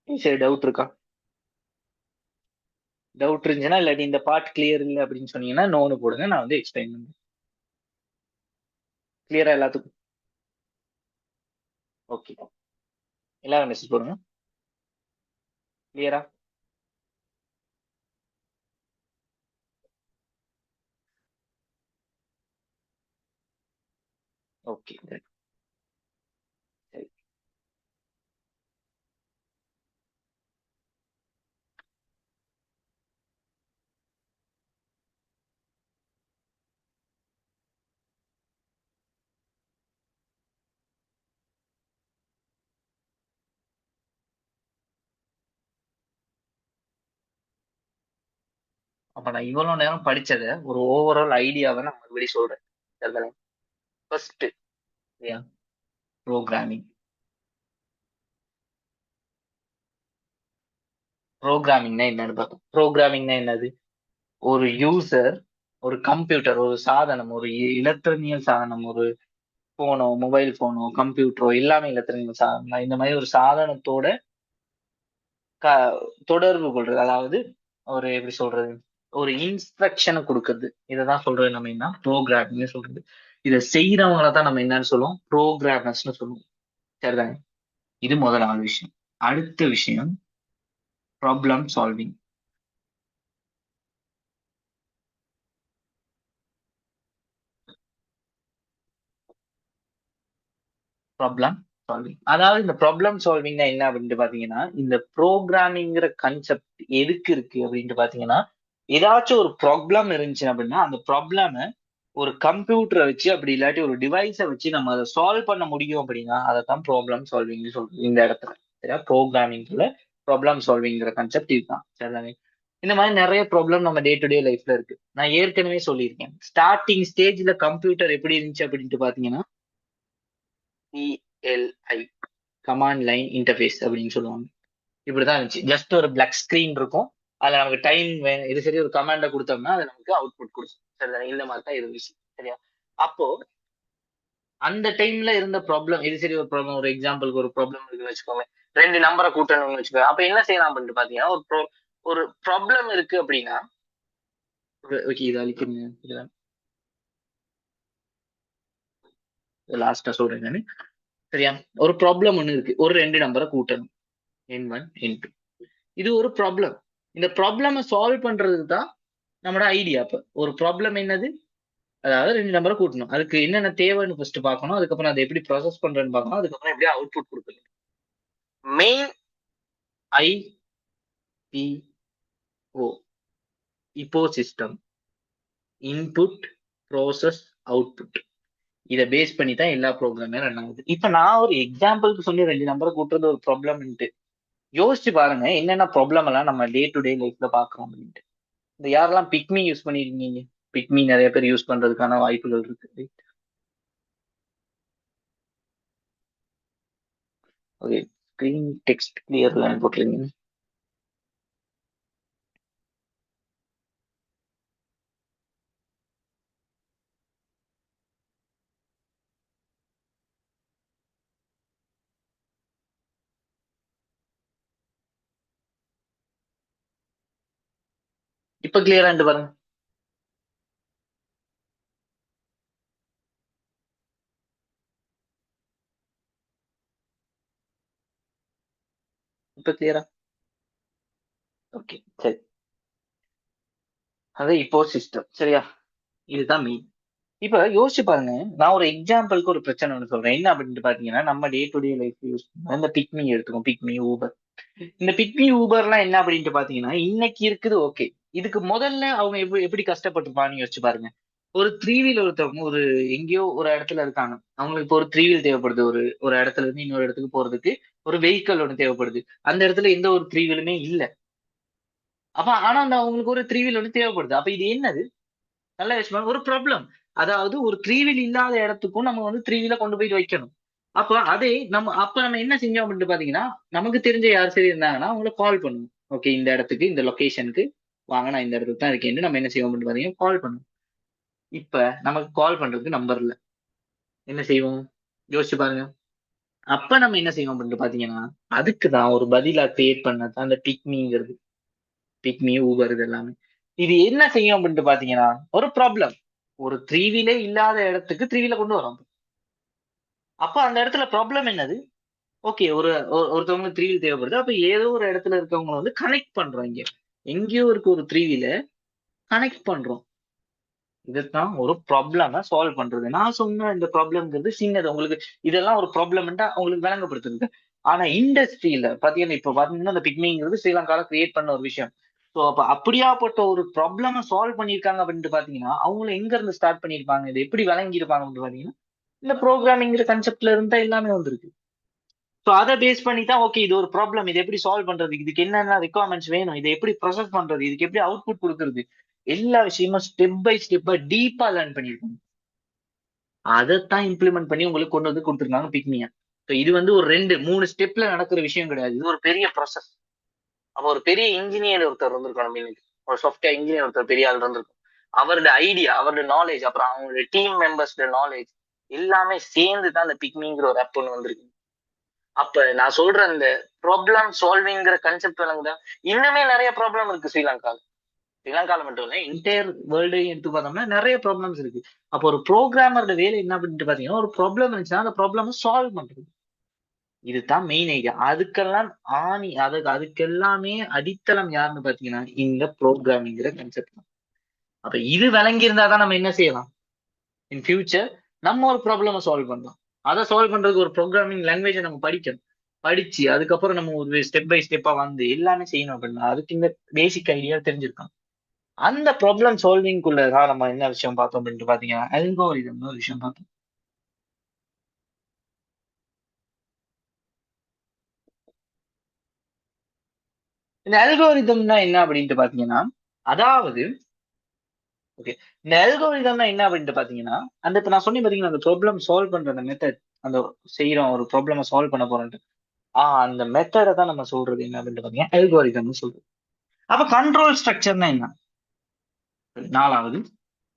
Speaker 2: சரி, டவுட் இருக்கா? டவுட் இருந்துச்சுன்னா, இல்லாட்டி இந்த பார்ட் கிளியர் இல்லை அப்படின்னு சொன்னீங்கன்னா நோன்னு போடுங்க, நான் வந்து எக்ஸ்பிளைன் பண்ணுறேன். கிளியரா எல்லாத்துக்கும்? ஓகே, எல்லாரும் மெசேஜ் போடுங்க. கிளியரா? ஓகே, சரி. அப்ப நான் இவ்வளவு நேரம் படிச்சதை ஒரு ஓவரால் ஐடியாவை நான் மறுபடியும் சொல்றேன். சரிதானே? First programming. ப்ரோக்ராமிங்னா என்னன்னு பார்த்தோம். ப்ரோக்ராமிங்னா என்னது, ஒரு யூசர், ஒரு கம்ப்யூட்டர், ஒரு சாதனம், ஒரு எலக்ட்ரானியல் சாதனம், ஒரு போனோ, மொபைல் போனோ, கம்ப்யூட்டரோ, எல்லாமே எலக்ட்ரானியல் சாதனம் தான். இந்த மாதிரி ஒரு சாதனத்தோட தொடர்பு கொள்றது, அதாவது ஒரு எப்படி சொல்றது, ஒரு இன்ஸ்ட்ரக்ஷனை கொடுக்கறது, இதைதான் சொல்றது நம்ம என்ன ப்ரோக்ராமிங்னு சொல்றது. இதை செய்யறவங்கள தான் நம்ம என்னன்னு சொல்லுவோம், ப்ரோக்ராமர்ஸ்னு சொல்லுவோம். சரிதானே? இது முதலாவது விஷயம். அடுத்த விஷயம் ப்ராப்ளம் சால்விங். ப்ராப்ளம் சால்விங், அதாவது இந்த ப்ராப்ளம் சால்விங்னா என்ன அப்படின்ட்டு பாத்தீங்கன்னா, இந்த ப்ரோக்ராமிங்கிற கன்செப்ட் எதுக்கு இருக்கு அப்படின்ட்டு பாத்தீங்கன்னா, ஏதாச்சும் ஒரு ப்ராப்ளம் இருந்துச்சு அப்படின்னா அந்த ப்ராப்ளம ஒரு கம்ப்யூட்டரை வச்சு, அப்படி இல்லாட்டி ஒரு டிவைஸை வச்சு நம்ம அதை சால்வ் பண்ண முடியும் அப்படின்னா அதைத்தான் ப்ராப்ளம் சால்விங் சொல்றது இந்த இடத்துல. சரியா? ப்ரோக்ராமிங்ல ப்ராப்ளம் சால்விங்கிற கன்செப்ட் இதுதான். சரிதானே? இந்த மாதிரி நிறைய ப்ராப்ளம் நம்ம டே டு டே லைஃப்ல இருக்கு. நான் ஏற்கனவே சொல்லியிருக்கேன், ஸ்டார்டிங் ஸ்டேஜ்ல கம்ப்யூட்டர் எப்படி இருந்துச்சு அப்படின்ட்டு பாத்தீங்கன்னா CLI, கமாண்ட் லைன் இன்டர்ஃபேஸ் அப்படின்னு சொல்லுவாங்க. இப்படிதான் இருந்துச்சு. ஜஸ்ட் ஒரு பிளாக் ஸ்கிரீன் இருக்கும். அதுல நமக்கு டைம் இது சரி ஒரு கமாண்ட கொடுத்தோம்னா அது நமக்கு அவுட்புட் கொடுக்கும். சரிதானே? இந்த மாதிரி தான் இருந்துச்சு. சரியா? அப்போ அந்த டைம்ல இருந்த ப்ராப்ளம் இது சரி ஒரு ப்ராப்ளம், ஒரு எக்ஸாம்பிளுக்கு ஒரு ப்ராப்ளம் இருக்குன்னு வச்சுக்கோங்க. 2 நம்பரை கூட்டணும்னு வச்சுக்கோங்க. அப்ப என்ன செய்யலாம் அப்படின்ட்டு பாத்தீங்கன்னா, ஒரு ப்ராப்ளம் இருக்கு அப்படின்னா, ஓகே இது அழிக்கிறீங்க, லாஸ்டா சொல்றேன் நானு. சரியா? ஒரு ப்ராப்ளம் ஒண்ணு இருக்கு. ஒரு 2 நம்பரை கூட்டணும். N1 N2. இது ஒரு ப்ராப்ளம். இந்த ப்ராப்ளம சால்வ் பண்றதுக்கு தான் நம்மளோட ஐடியா. அப்ப ஒரு ப்ராப்ளம் என்னது? அதாவது 2 நம்பரை கூட்டணும். அதுக்கு என்னென்ன தேவைன்னு ஃபர்ஸ்ட் பார்க்கணும். அதுக்கப்புறம் அதை எப்படி ப்ராசஸ் பண்றேன்னு பார்க்கணும். அதுக்கப்புறம் எப்படி அவுட்புட் கொடுக்கணும். மெயின் IPO, இப்போ சிஸ்டம், இன்புட், ப்ராசஸ், அவுட்புட். இதை பேஸ் பண்ணி தான் எல்லா ப்ரோக்ராமே ரன் ஆகுது. இப்ப நான் ஒரு எக்ஸாம்பிளுக்கு சொல்லி 2 நம்பரை கூட்டுறது ஒரு ப்ராப்ளம்ன்ட்டு யோசிச்சு பாருங்க, என்னென்ன ப்ராப்ளம் எல்லாம் நம்ம டே டு டே லைஃப்ல பாக்குறோம் அப்படின்ட்டு. இந்த யாரெல்லாம் பிக்மி யூஸ் பண்ணிருக்கீங்க? பிக்மி நிறைய பேர் யூஸ் பண்றதுக்கான வாய்ப்புகள் இருக்கு. ஓகே, ஸ்கிரீன் டெக்ஸ்ட் கிளியர் போட்டுருங்க. இப்ப கிளியரா பாருங்க. இப்ப கிளியரா? ஓகே, சரி. அது இப்போ சிஸ்டம். சரியா? இதுதான் மெயின். இப்ப யோசிச்சு பாருங்க, நான் ஒரு எக்ஸாம்பிளுக்கு ஒரு பிரச்சனை ஒன்று சொல்றேன். என்ன அப்படின்ட்டு பாத்தீங்கன்னா, நம்ம day to day life use பண்ண இந்த பிக்மி எடுத்துக்கோம். பிக்மி, ஊபர். இந்த பிக்மி ஊபர்லாம் என்ன அப்படின்ட்டு பாத்தீங்கன்னா, இன்னைக்கு இருக்குது ஓகே. இதுக்கு முதல்ல அவங்க எப்படி கஷ்டப்பட்டிருப்பான்னு யோசிச்சு பாருங்க. ஒரு த்ரீ வீல் ஒருத்தவங்க ஒரு எங்கேயோ ஒரு இடத்துல இருக்காங்க. அவங்களுக்கு இப்போ ஒரு த்ரீ வீல் தேவைப்படுது. ஒரு ஒரு இடத்துல இருந்து இன்னொரு இடத்துக்கு போறதுக்கு ஒரு வெஹிக்கல் ஒன்று தேவைப்படுது. அந்த இடத்துல எந்த ஒரு த்ரீ வீலுமே இல்ல. அப்ப ஆனா அவங்களுக்கு ஒரு த்ரீ வீல் ஒன்று தேவைப்படுது. அப்ப இது என்னது? நல்ல விஷயம். ஒரு ப்ராப்ளம். அதாவது ஒரு த்ரீ வீல் இல்லாத இடத்துக்கும் நம்ம வந்து த்ரீ வீல கொண்டு போயிட்டு வைக்கணும். அப்ப நம்ம என்ன செஞ்சோம் அப்படின்ட்டு பாத்தீங்கன்னா, நமக்கு தெரிஞ்ச யார் சரி இருந்தாங்கன்னா அவங்கள கால் பண்ணுவோம். ஓகே, இந்த இடத்துக்கு இந்த லொகேஷனுக்கு வாங்க, நான் இந்த இடத்துக்கு தான் இருக்கேன்னு நம்ம என்ன செய்வோம் அப்படின்னு பாத்தீங்கன்னா கால் பண்ணுவோம். இப்ப நமக்கு கால் பண்றதுக்கு நம்பர் இல்ல. என்ன செய்வோம்? யோசிச்சு பாருங்க. அப்ப நம்ம என்ன செய்வோம் அப்படின்ட்டு பாத்தீங்கன்னா, அதுக்கு தான் ஒரு பதிலா கிரியேட் பண்ணதான் அந்த பிக்மிங்கிறது. பிக்மி, ஊபர் இது எல்லாமே. இது என்ன செய்யும் அப்படின்ட்டு பாத்தீங்கன்னா, ஒரு ப்ராப்ளம். ஒரு த்ரீ வீலே இல்லாத இடத்துக்கு த்ரீ வீல கொண்டு வரோம். அப்ப அந்த இடத்துல ப்ராப்ளம் என்னது? ஓகே, ஒருத்தவங்களுக்கு த்ரீ வீல் தேவைப்படுது. அப்ப ஏதோ ஒரு இடத்துல இருக்கவங்க வந்து கனெக்ட் பண்றோம் இங்க. எங்கேயோ இருக்க ஒரு த்ரீ வீல கனெக்ட் பண்றோம். இதுதான் ஒரு ப்ராப்ளம சால்வ் பண்றது. நான் சொன்ன இந்த ப்ராப்ளம்ங்கிறது சின்னது. உங்களுக்கு இதெல்லாம் ஒரு ப்ராப்ளம்ன்ட்டா உங்களுக்கு விளங்கப்படுத்துறது. ஆனா இண்டஸ்ட்ரியில பாத்தீங்கன்னா, இப்ப பாத்தீங்கன்னா இந்த பிக்மிங்கிறது ஸ்ரீலங்கால கிரியேட் பண்ண ஒரு விஷயம். சோ அப்ப அப்படியாப்பட்ட ஒரு ப்ராப்ளம சால்வ் பண்ணியிருக்காங்க அப்படின்ட்டு பாத்தீங்கன்னா, அவங்கள எங்க இருந்து ஸ்டார்ட் பண்ணியிருப்பாங்க? இதை எப்படி விளங்கியிருப்பாங்க அப்படின்னு பாத்தீங்கன்னா, இந்த ப்ரோக்ராமிங்கிற கான்செப்ட்ல இருந்தா எல்லாமே வந்திருக்கு. சோ அதை பேஸ் பண்ணி தான் ஓகே இது ஒரு ப்ராப்ளம். இதை எப்படி சால்வ் பண்றது? இதுக்கு என்னென்ன ரெக்குவயர்மெண்ட்ஸ் வேணும்? இதை எப்படி ப்ரொசஸ் பண்றது? இதுக்கு எப்படி அவுட்புட் கொடுக்கறது? எல்லா விஷயமும் ஸ்டெப் பை ஸ்டெப்பா டீப்பா லேர்ன் பண்ணியிருக்காங்க. அதைத்தான் இம்ப்ளிமெண்ட் பண்ணி உங்களுக்கு கொண்டு வந்து கொடுத்துருக்காங்க பிக்மியா. இது வந்து ஒரு 2, 3 ஸ்டெப்ல நடக்கிற விஷயம் கிடையாது. இது ஒரு பெரிய ப்ராசஸ். அப்ப ஒரு பெரிய இன்ஜினியர் ஒருத்தர் இருந்திருக்கணும் இன்னைக்கு. ஒரு சாஃப்ட்வேர் இன்ஜினியர் ஒருத்தர் பெரிய ஆள் இருந்திருக்கும். அவரோட ஐடியா, அவரோட நாலேஜ், அப்புறம் அவங்களோட டீம் மெம்பர்ஸோட நாலேஜ் எல்லாமே சேர்ந்து தான் அந்த பிக்மிங்கிற ஒரு ஆப் ஒன்று வந்திருக்கு. அப்ப நான் சொல்ற அந்த ப்ராப்ளம் சால்விங்கிற கான்செப்ட் விளங்குதா? இன்னுமே நிறைய ப்ராப்ளம் இருக்கு ஸ்ரீலங்கால. ஸ்ரீலங்கால மட்டும் இல்ல, என்டையர் வேர்ல்டையும் எடுத்து பார்த்தோம்னா நிறைய ப்ராப்ளம்ஸ் இருக்கு. அப்போ ஒரு ப்ரோக்ராமரோட வேலை என்ன பண்ணிட்டு பாத்தீங்கன்னா, ஒரு ப்ராப்ளம் இருந்துச்சுன்னா அந்த ப்ராப்ளம் சால்வ் பண்றது. இதுதான் மெயின் ஐடியா. அதுக்கெல்லாம் அதுக்கெல்லாமே அடித்தளம் யாருன்னு பாத்தீங்கன்னா இந்த ப்ரோக்ராமிங்கிற கான்செப்ட் தான். அப்ப இது விளங்கி இருந்தா தான் நம்ம என்ன செய்யலாம்? இன் ஃபியூச்சர் நம்ம ஒரு ப்ராப்ளம சால்வ் பண்ணலாம். அதை சால்வ் பண்றதுக்கு ஒரு ப்ரோக்ராமிங் லாங்குவேஜை நம்ம படிக்கணும். படிச்சு அதுக்கப்புறம் நம்ம ஒரு ஸ்டெப் பை ஸ்டெப்பா வந்து எல்லாமே செய்யணும் அப்படின்னா அதுக்கு இந்த பேசிக் ஐடியா தெரிஞ்சிருக்கும். அந்த ப்ராப்ளம் சால்விங்குள்ளதான் நம்ம என்ன விஷயம் பார்த்தோம் அப்படின்ட்டு பாத்தீங்கன்னா அல்கோரிதம்னு ஒரு விஷயம் பார்த்தோம். இந்த அல்கோரிதம்னா என்ன அப்படின்ட்டு பாத்தீங்கன்னா, அதாவது ஓகே, இந்த அல்கோரிதம்னா என்ன அப்படின்ட்டு பாத்தீங்கன்னா, அந்த இப்ப நான் சொன்னேன் பாத்தீங்கன்னா, அந்த ப்ராப்ளம் சால்வ் பண்ற அந்த மெத்தட், அந்த செய்யறோம் ஒரு ப்ராப்ளம சால்வ் பண்ண போறோம்ட்டு. அந்த மெத்தட தான் நம்ம சொல்றது என்ன அப்படின்ட்டு பாத்தீங்கன்னா, அல்கோரிதம்னு சொல்றது. அப்ப கண்ட்ரோல் ஸ்ட்ரக்சர்னா என்ன? 4வது.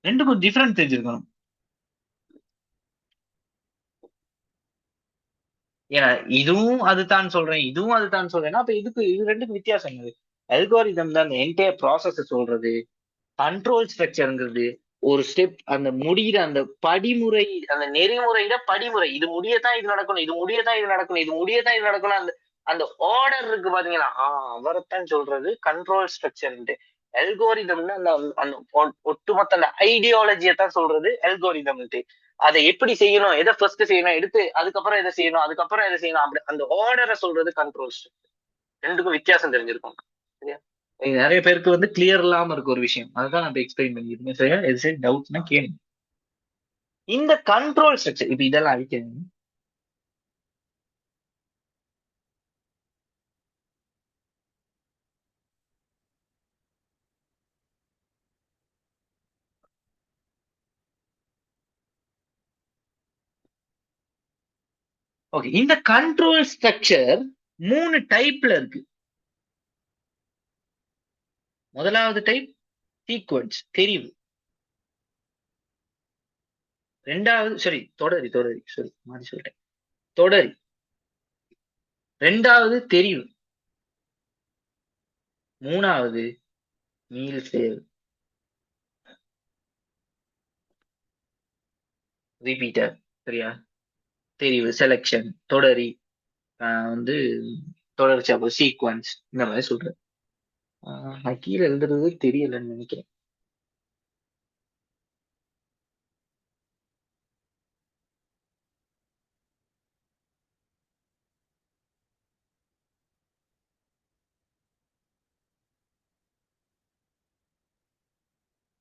Speaker 2: 2க்கும் டிஃபரெண்ட் தெரிஞ்சிருக்கணும். ஏன்னா இதுவும் அதுதான் சொல்றேன், இதுவும் அதுதான் சொல்றேன்னா, அப்ப இது 2க்கும் வித்தியாசம் என்னது? அல்கோரிதம் தான் அந்த என்டையர் ப்ராசஸ சொல்றது. கண்ட்ரோல் ஸ்ட்ரக்சர்ங்கிறது ஒரு ஸ்டெப், அந்த முடிகிற அந்த படிமுறை, அந்த நெறிமுறையில படிமுறை, இது முடியத்தான் இது நடக்கணும், இது முடியத்தான் இது நடக்கணும், இது முடியத்தான் இது நடக்கணும், அந்த அந்த ஆர்டர் இருக்கு பாத்தீங்களா, அவரைத்தான் சொல்றது கண்ட்ரோல் ஸ்ட்ரக்சர். அல்கோரிதம்னு அந்த அந்த ஒட்டுமொத்த அந்த ஐடியாலஜியை தான் சொல்றது அல்கோரிதம். அதை எப்படி செய்யணும், எதை ஃபர்ஸ்ட் செய்யணும், எடுத்து அதுக்கப்புறம் எதை செய்யணும், அதுக்கப்புறம் எதை செய்யணும், அப்படி அந்த ஆர்டரை சொல்றது கண்ட்ரோல் ஸ்ட்ரக்சர். 2க்கும் வித்தியாசம் தெரிஞ்சிருக்கும். சரியா? இது நிறைய பேருக்கு வந்து கிளியர் இல்லாம இருக்க ஒரு விஷயம், அதுதான் நான் எக்ஸ்பிளைன் பண்ணிருக்கேன். சரியா? எது டவுட்னா கேளுங்க. இந்த கண்ட்ரோல் ஸ்ட்ரக்சர் இப்ப இதெல்லாம் அழிக்கிறது. ஓகே, இந்த கண்ட்ரோல் ஸ்ட்ரக்சர் 3 டைப்ல இருக்கு. முதலாவது டைப் சீக்வன்ஸ், தெரிவு. ரெண்டாவது சரி தொடரி, சரி மாறி சொல்லிட்டேன், தொடரி. ரெண்டாவது தெரிவு. மூணாவது மீள் செயல், ரிப்பீட்டர். சரியா? தெரிவு செலெக்ஷன், தொடரி, வந்து தொடர்ச்சி, அப்போ சீக்வன்ஸ், இந்த மாதிரி சொல்றேன். நான் கீழே எழுதுறது தெரியலன்னு நினைக்கிறேன்.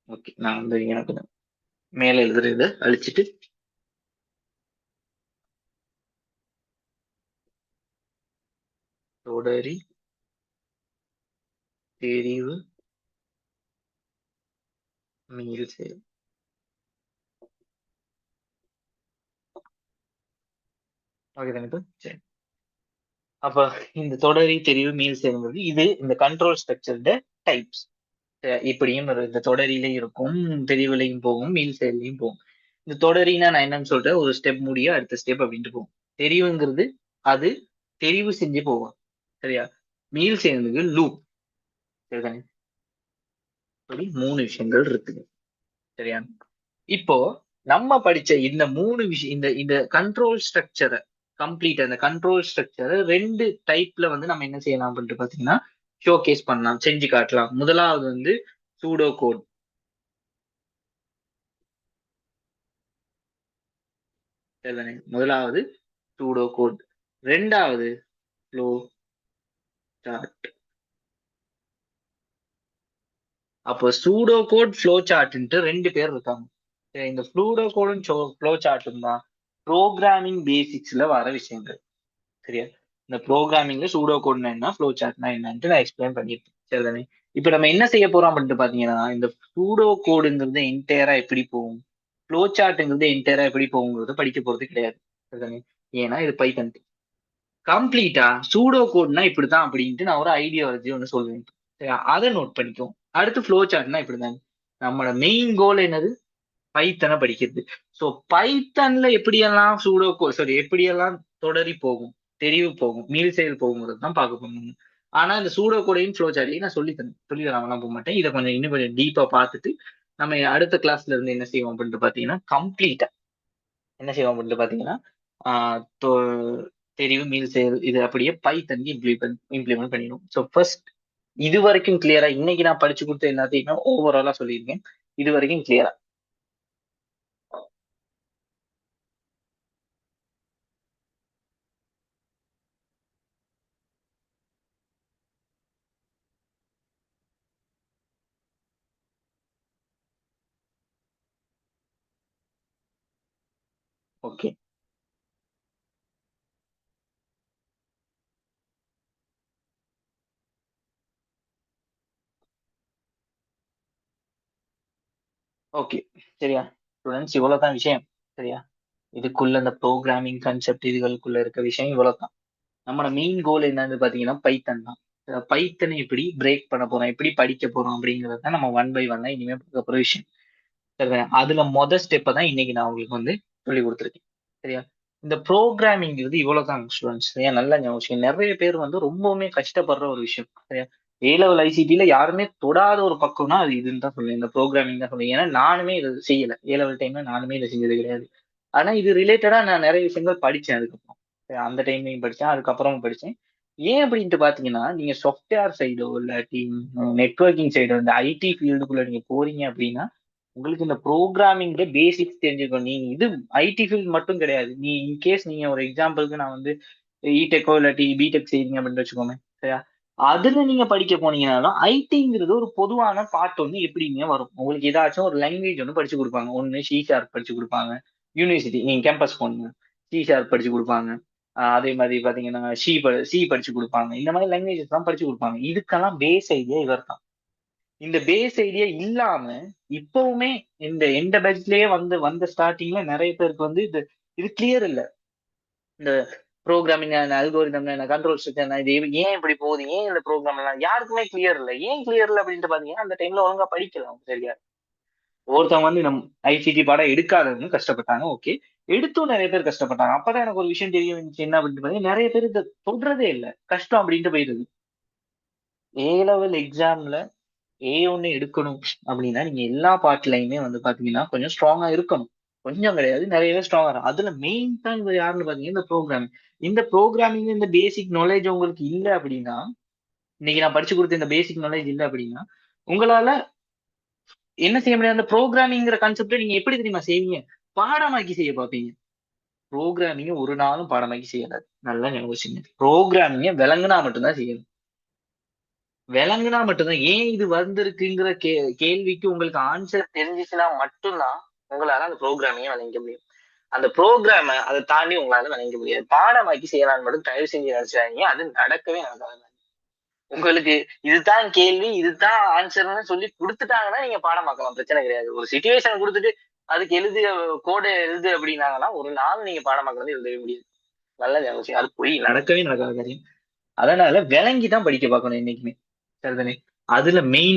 Speaker 2: ஓகே, நான் வந்து எனக்கு மேல எழுதுறத அழிச்சிட்டு தொடரி, தெரிவு, மீள் செயல். ஓகே தானே? சரி. அப்ப இந்த தொடரி, தெரிவு, மீள் செயல்ங்கிறது இது இந்த கண்ட்ரோல் ஸ்ட்ரக்சர்ட டைப்ஸ். இப்படியும் இந்த தொடரிலையும் இருக்கும், தெரிவுலையும் போகும், மீள் செயல்லையும் போகும். இந்த தொடரினா நான் என்னன்னு சொல்றேன், ஒரு ஸ்டெப் முடிய அடுத்த ஸ்டெப் அப்படின்ட்டு போகும். தெரிவுங்கிறது அது தெரிவு செஞ்சு போகும். சரியா? மீள் செயல்ங்கிறது லூப். சரிதானே? இப்படி 3 விஷயங்கள் இருக்குது. சரியா? இப்போ நம்ம படிச்ச இந்த 3 விஷயம், இந்த இந்த கண்ட்ரோல் ஸ்ட்ரக்சரை கம்ப்ளீட், அந்த கண்ட்ரோல் ஸ்ட்ரக்சரை 2 டைப்ல வந்து நம்ம என்ன செய்யலாம் அப்படின்ட்டு பாத்தீங்கன்னா ஷோகேஸ் பண்ணலாம், செஞ்சு காட்டலாம். முதலாவது வந்து சூடோ கோட். சரிதானே? முதலாவது சூடோ கோட். ரெண்டாவது ஃப்ளோ சார்ட். அப்போ சூடோ கோட், ஃப்ளோ சார்ட்ன்ட்டு 2 பேர் இருக்காங்க. சரி, இந்த சூடோ கோடும் ஃப்ளோ சார்ட்டும் தான் ப்ரோக்ராமிங் பேசிக்ஸ்ல வர விஷயங்கள். சரியா? இந்த ப்ரோக்ராமிங்ல சூடோ கோட்னா என்ன, ஃப்ளோ சார்ட்னா என்னன்ட்டு நான் எக்ஸ்பிளைன் பண்ணிருக்கேன். சரிதானே? இப்ப நம்ம என்ன செய்ய போறோம் அப்படின்ட்டு பாத்தீங்கன்னா, இந்த சூடோ கோடுங்கிறது என்டையரா எப்படி போகும், ஃப்ளோ சார்ட்ங்கிறது என்டையரா எப்படி போகுங்கிறது படிக்க போறது கிடையாது. சரிதானே? ஏன்னா இது பைத்தன். கம்ப்ளீட்டா சூடோ கோட்னா இப்படித்தான் அப்படின்ட்டு நான் ஒரு ஐடியாலஜி ஒன்று சொல்லுவேன். சரியா? அதை நோட் பண்ணிக்கும். அடுத்து ஃப்ளோ சார்ட்னா இப்படிதான். நம்மளோட மெயின் கோல் என்னது? பைத்தனை படிக்கிறது. சோ பைத்தன்ல எப்படியெல்லாம் சூடோ சாரி எப்படியெல்லாம் தொடரி போகும், தெரிவு போகும், மீள் செயல் போகுங்கிறது தான் பார்க்க போகணும். ஆனா இந்த சூடோ கோடையும் ஃப்ளோ சார்ட்டையும் நான் சொல்லி தராமலாம் போக மாட்டேன். இதை கொஞ்சம் இன்னும் கொஞ்சம் டீப்பா பார்த்துட்டு நம்ம அடுத்த கிளாஸ்ல இருந்து என்ன செய்வோம் அப்படின்ட்டு பாத்தீங்கன்னா, கம்ப்ளீட்டா என்ன செய்வோம் அப்படின்ட்டு பாத்தீங்கன்னா, தெரிவு, மீள் செயல் இது அப்படியே பைத்தன்க்கு இம்ப்ளிமெண்ட் பண்ணிடும். ஸோ ஃபர்ஸ்ட் இது வரைக்கும் கிளியரா, இன்னைக்கு நான் படிச்சு கொடுத்த எல்லாத்தையுமே ஓவராலா சொல்லியிருக்கேன். இது வரைக்கும் கிளியரா? ஓகே. ஓகே, சரியா ஸ்டூடெண்ட்ஸ், இவ்வளவுதான் விஷயம். சரியா, இதுக்குள்ள இந்த ப்ரோக்ராமிங் கான்செப்ட் இதுகளுக்குள்ள இருக்க விஷயம் இவ்வளவுதான். நம்மளோட மெயின் கோல் என்னன்னு பாத்தீங்கன்னா பைத்தன் தான். பைத்தனை எப்படி பிரேக் பண்ண போறோம், எப்படி படிக்க போறோம் அப்படிங்கறது தான் நம்ம ஒன் பை ஒன்னா இனிமே பார்க்க போற விஷயம். சரியா, அதுல ஸ்டெப்பை தான் இன்னைக்கு நான் உங்களுக்கு சொல்லி கொடுத்துருக்கேன். சரியா, இந்த ப்ரோக்ராமிங்கிறது இவ்வளவுதான் ஸ்டூடெண்ட்ஸ். சரியா, நல்ல ஞாபகம். நிறைய பேர் ரொம்பவுமே கஷ்டப்படுற ஒரு விஷயம். சரியா, ஏ லெவல் ஐசிடில யாருமே தொடாத ஒரு பக்கம்னா அது இதுன்னு தான் சொல்லுவேன், இந்த ப்ரோக்ராமிங் தான் சொல்லுவேன். ஏன்னா நானுமே இதை செய்யல, ஏ லெவல் டைம்ல நானுமே இதை செஞ்சது கிடையாது. ஆனா இது ரிலேட்டடா நான் நிறைய விஷயங்கள் படிச்சேன் அதுக்கப்புறம். சரியா, அந்த டைம்லயும் படிச்சேன், அதுக்கப்புறமும் படிச்சேன். ஏன் அப்படின்ட்டு பாத்தீங்கன்னா, நீங்க சாஃப்ட்வேர் சைடோ இல்லாட்டி நெட்வொர்க்கிங் சைடோ இந்த ஐடி ஃபீல்டுக்குள்ள நீங்க போறீங்க அப்படின்னா உங்களுக்கு இந்த ப்ரோக்ராமிங் பேசிக்ஸ் தெரிஞ்சுக்கணும். நீங்க இது ஐடி ஃபீல்ட் மட்டும் கிடையாது. நீ இன்கேஸ் நீங்க ஒரு எக்ஸாம்பிளுக்கு நான் இடெக்கோ இல்லாட்டி பிடெக் செய்றீங்க அப்படின்னு வச்சுக்கோங்க. சரியா, அதுல நீங்க படிக்க போனீங்கன்னாலும் ஐடிங்கிறது ஒரு பொதுவான பார்ட் எப்படிங்க வரும். உங்களுக்கு ஏதாச்சும் ஒரு லாங்குவேஜ் படிச்சு கொடுப்பாங்க. ஒன்னு சி ஷார்ப் படிச்சு கொடுப்பாங்க. யூனிவர்சிட்டி நீங்க கேம்பஸ் போனீங்க, சி ஷார்ப் படிச்சு கொடுப்பாங்க. அதே மாதிரி பாத்தீங்கன்னா சி படிச்சு கொடுப்பாங்க. இந்த மாதிரி லாங்குவேஜஸ் தான் படிச்சு கொடுப்பாங்க. இதுக்கெல்லாம் பேஸ் ஐடியா இவர் தான். இந்த பேஸ் ஐடியா இல்லாம இப்பவுமே இந்த எந்த பேட்ச்லயே வந்த ஸ்டார்டிங்ல நிறைய பேருக்கு இது இது கிளியர் இல்ல. இந்த ப்ரோக்ராமிங் அல்கோரிதம் கண்ட்ரோல் ஸ்ட்ரக்சர் இது ஏன் இப்படி போகுது, ஏன் இந்த ப்ரோக்ராம் எல்லாம் யாருக்குமே கிளியர் இல்ல. ஏன் கிளியர் இல்ல அப்படின்ட்டு பாத்தீங்கன்னா அந்த டைம்ல ஒழுங்கா படிக்கலாம். சரியா, ஒருத்தவங்க நம் ஐசிடி பாடம் எடுக்காதவங்க கஷ்டப்பட்டாங்க. ஓகே, எடுத்தும் நிறைய பேர் கஷ்டப்பட்டாங்க. அப்பதான் எனக்கு ஒரு விஷயம் தெரிய வந்துச்சு. என்ன அப்படின்ட்டு பாத்தீங்கன்னா நிறைய பேர் இதை சொல்றதே இல்ல, கஷ்டம் அப்படின்ட்டு போயிருது. ஏ லெவல் எக்ஸாம்ல A1 எடுக்கணும் அப்படின்னா நீங்க எல்லா பார்ட்லயுமே பாத்தீங்கன்னா கொஞ்சம் ஸ்ட்ராங்கா இருக்கணும். கொஞ்சம் கிடையாது, நிறையவே ஸ்ட்ராங்கா இருக்கும். அதுல மெயின் தான் இவர் யாருன்னு பாத்தீங்கன்னா இந்த ப்ரோக்ராமிங். இந்த ப்ரோக்ராமிங் இந்த பேசிக் நாலேஜ் உங்களுக்கு இல்ல அப்படின்னா, இன்னைக்கு நான் படிச்சு கொடுத்த இந்த பேசிக் நாலேஜ் இல்ல அப்படின்னா உங்களால என்ன செய்ய முடியாது. அந்த ப்ரோக்ராமிங்கிற கான்செப்ட் நீங்க எப்படி தெரியுமா செய்வீங்க, பாடமாக்கி செய்ய பார்ப்பீங்க. ப்ரோக்ராமிங்க ஒரு நாளும் பாடமாக்கி செய்யலாது. நல்லா ஞாபகம் வச்சுங்க, ப்ரோக்ராமிங்க விளங்குனா மட்டும்தான் செய்யணும். விளங்குனா மட்டும்தான். ஏன் இது வந்திருக்குங்கிற கேள்விக்கு உங்களுக்கு ஆன்சர் தெரிஞ்சிச்சுன்னா மட்டும்தான் உங்களால அந்த ப்ரோக்ராமிங்க விளங்க முடியும். அந்த ப்ரோக்ராம அதை தாண்டி உங்களால விளங்க முடியாது. பாடமாக்கி செய்யலாம்னு மட்டும் தயவு செஞ்சு நினைச்சாங்க, அது நடக்கவே நடக்காது. உங்களுக்கு இதுதான் கேள்வி, இதுதான் ஆன்சர்னு சொல்லி கொடுத்துட்டாங்கன்னா நீங்க பாடமாக்கலாம், பிரச்சனை கிடையாது. ஒரு சிச்சுவேஷன் கொடுத்துட்டு அதுக்கு எழுது, கோடை எழுது அப்படின்னாங்கன்னா ஒரு நாள் நீங்க பாடமாக்குறது எழுதவே முடியாது. நல்ல ஞாபகம், அது போய் நடக்கவே நடக்காத காரியம். அதனால விளங்கி தான் படிக்க பார்க்கணும் என்னைக்குமே. சரிதானே, அதுல மெயினா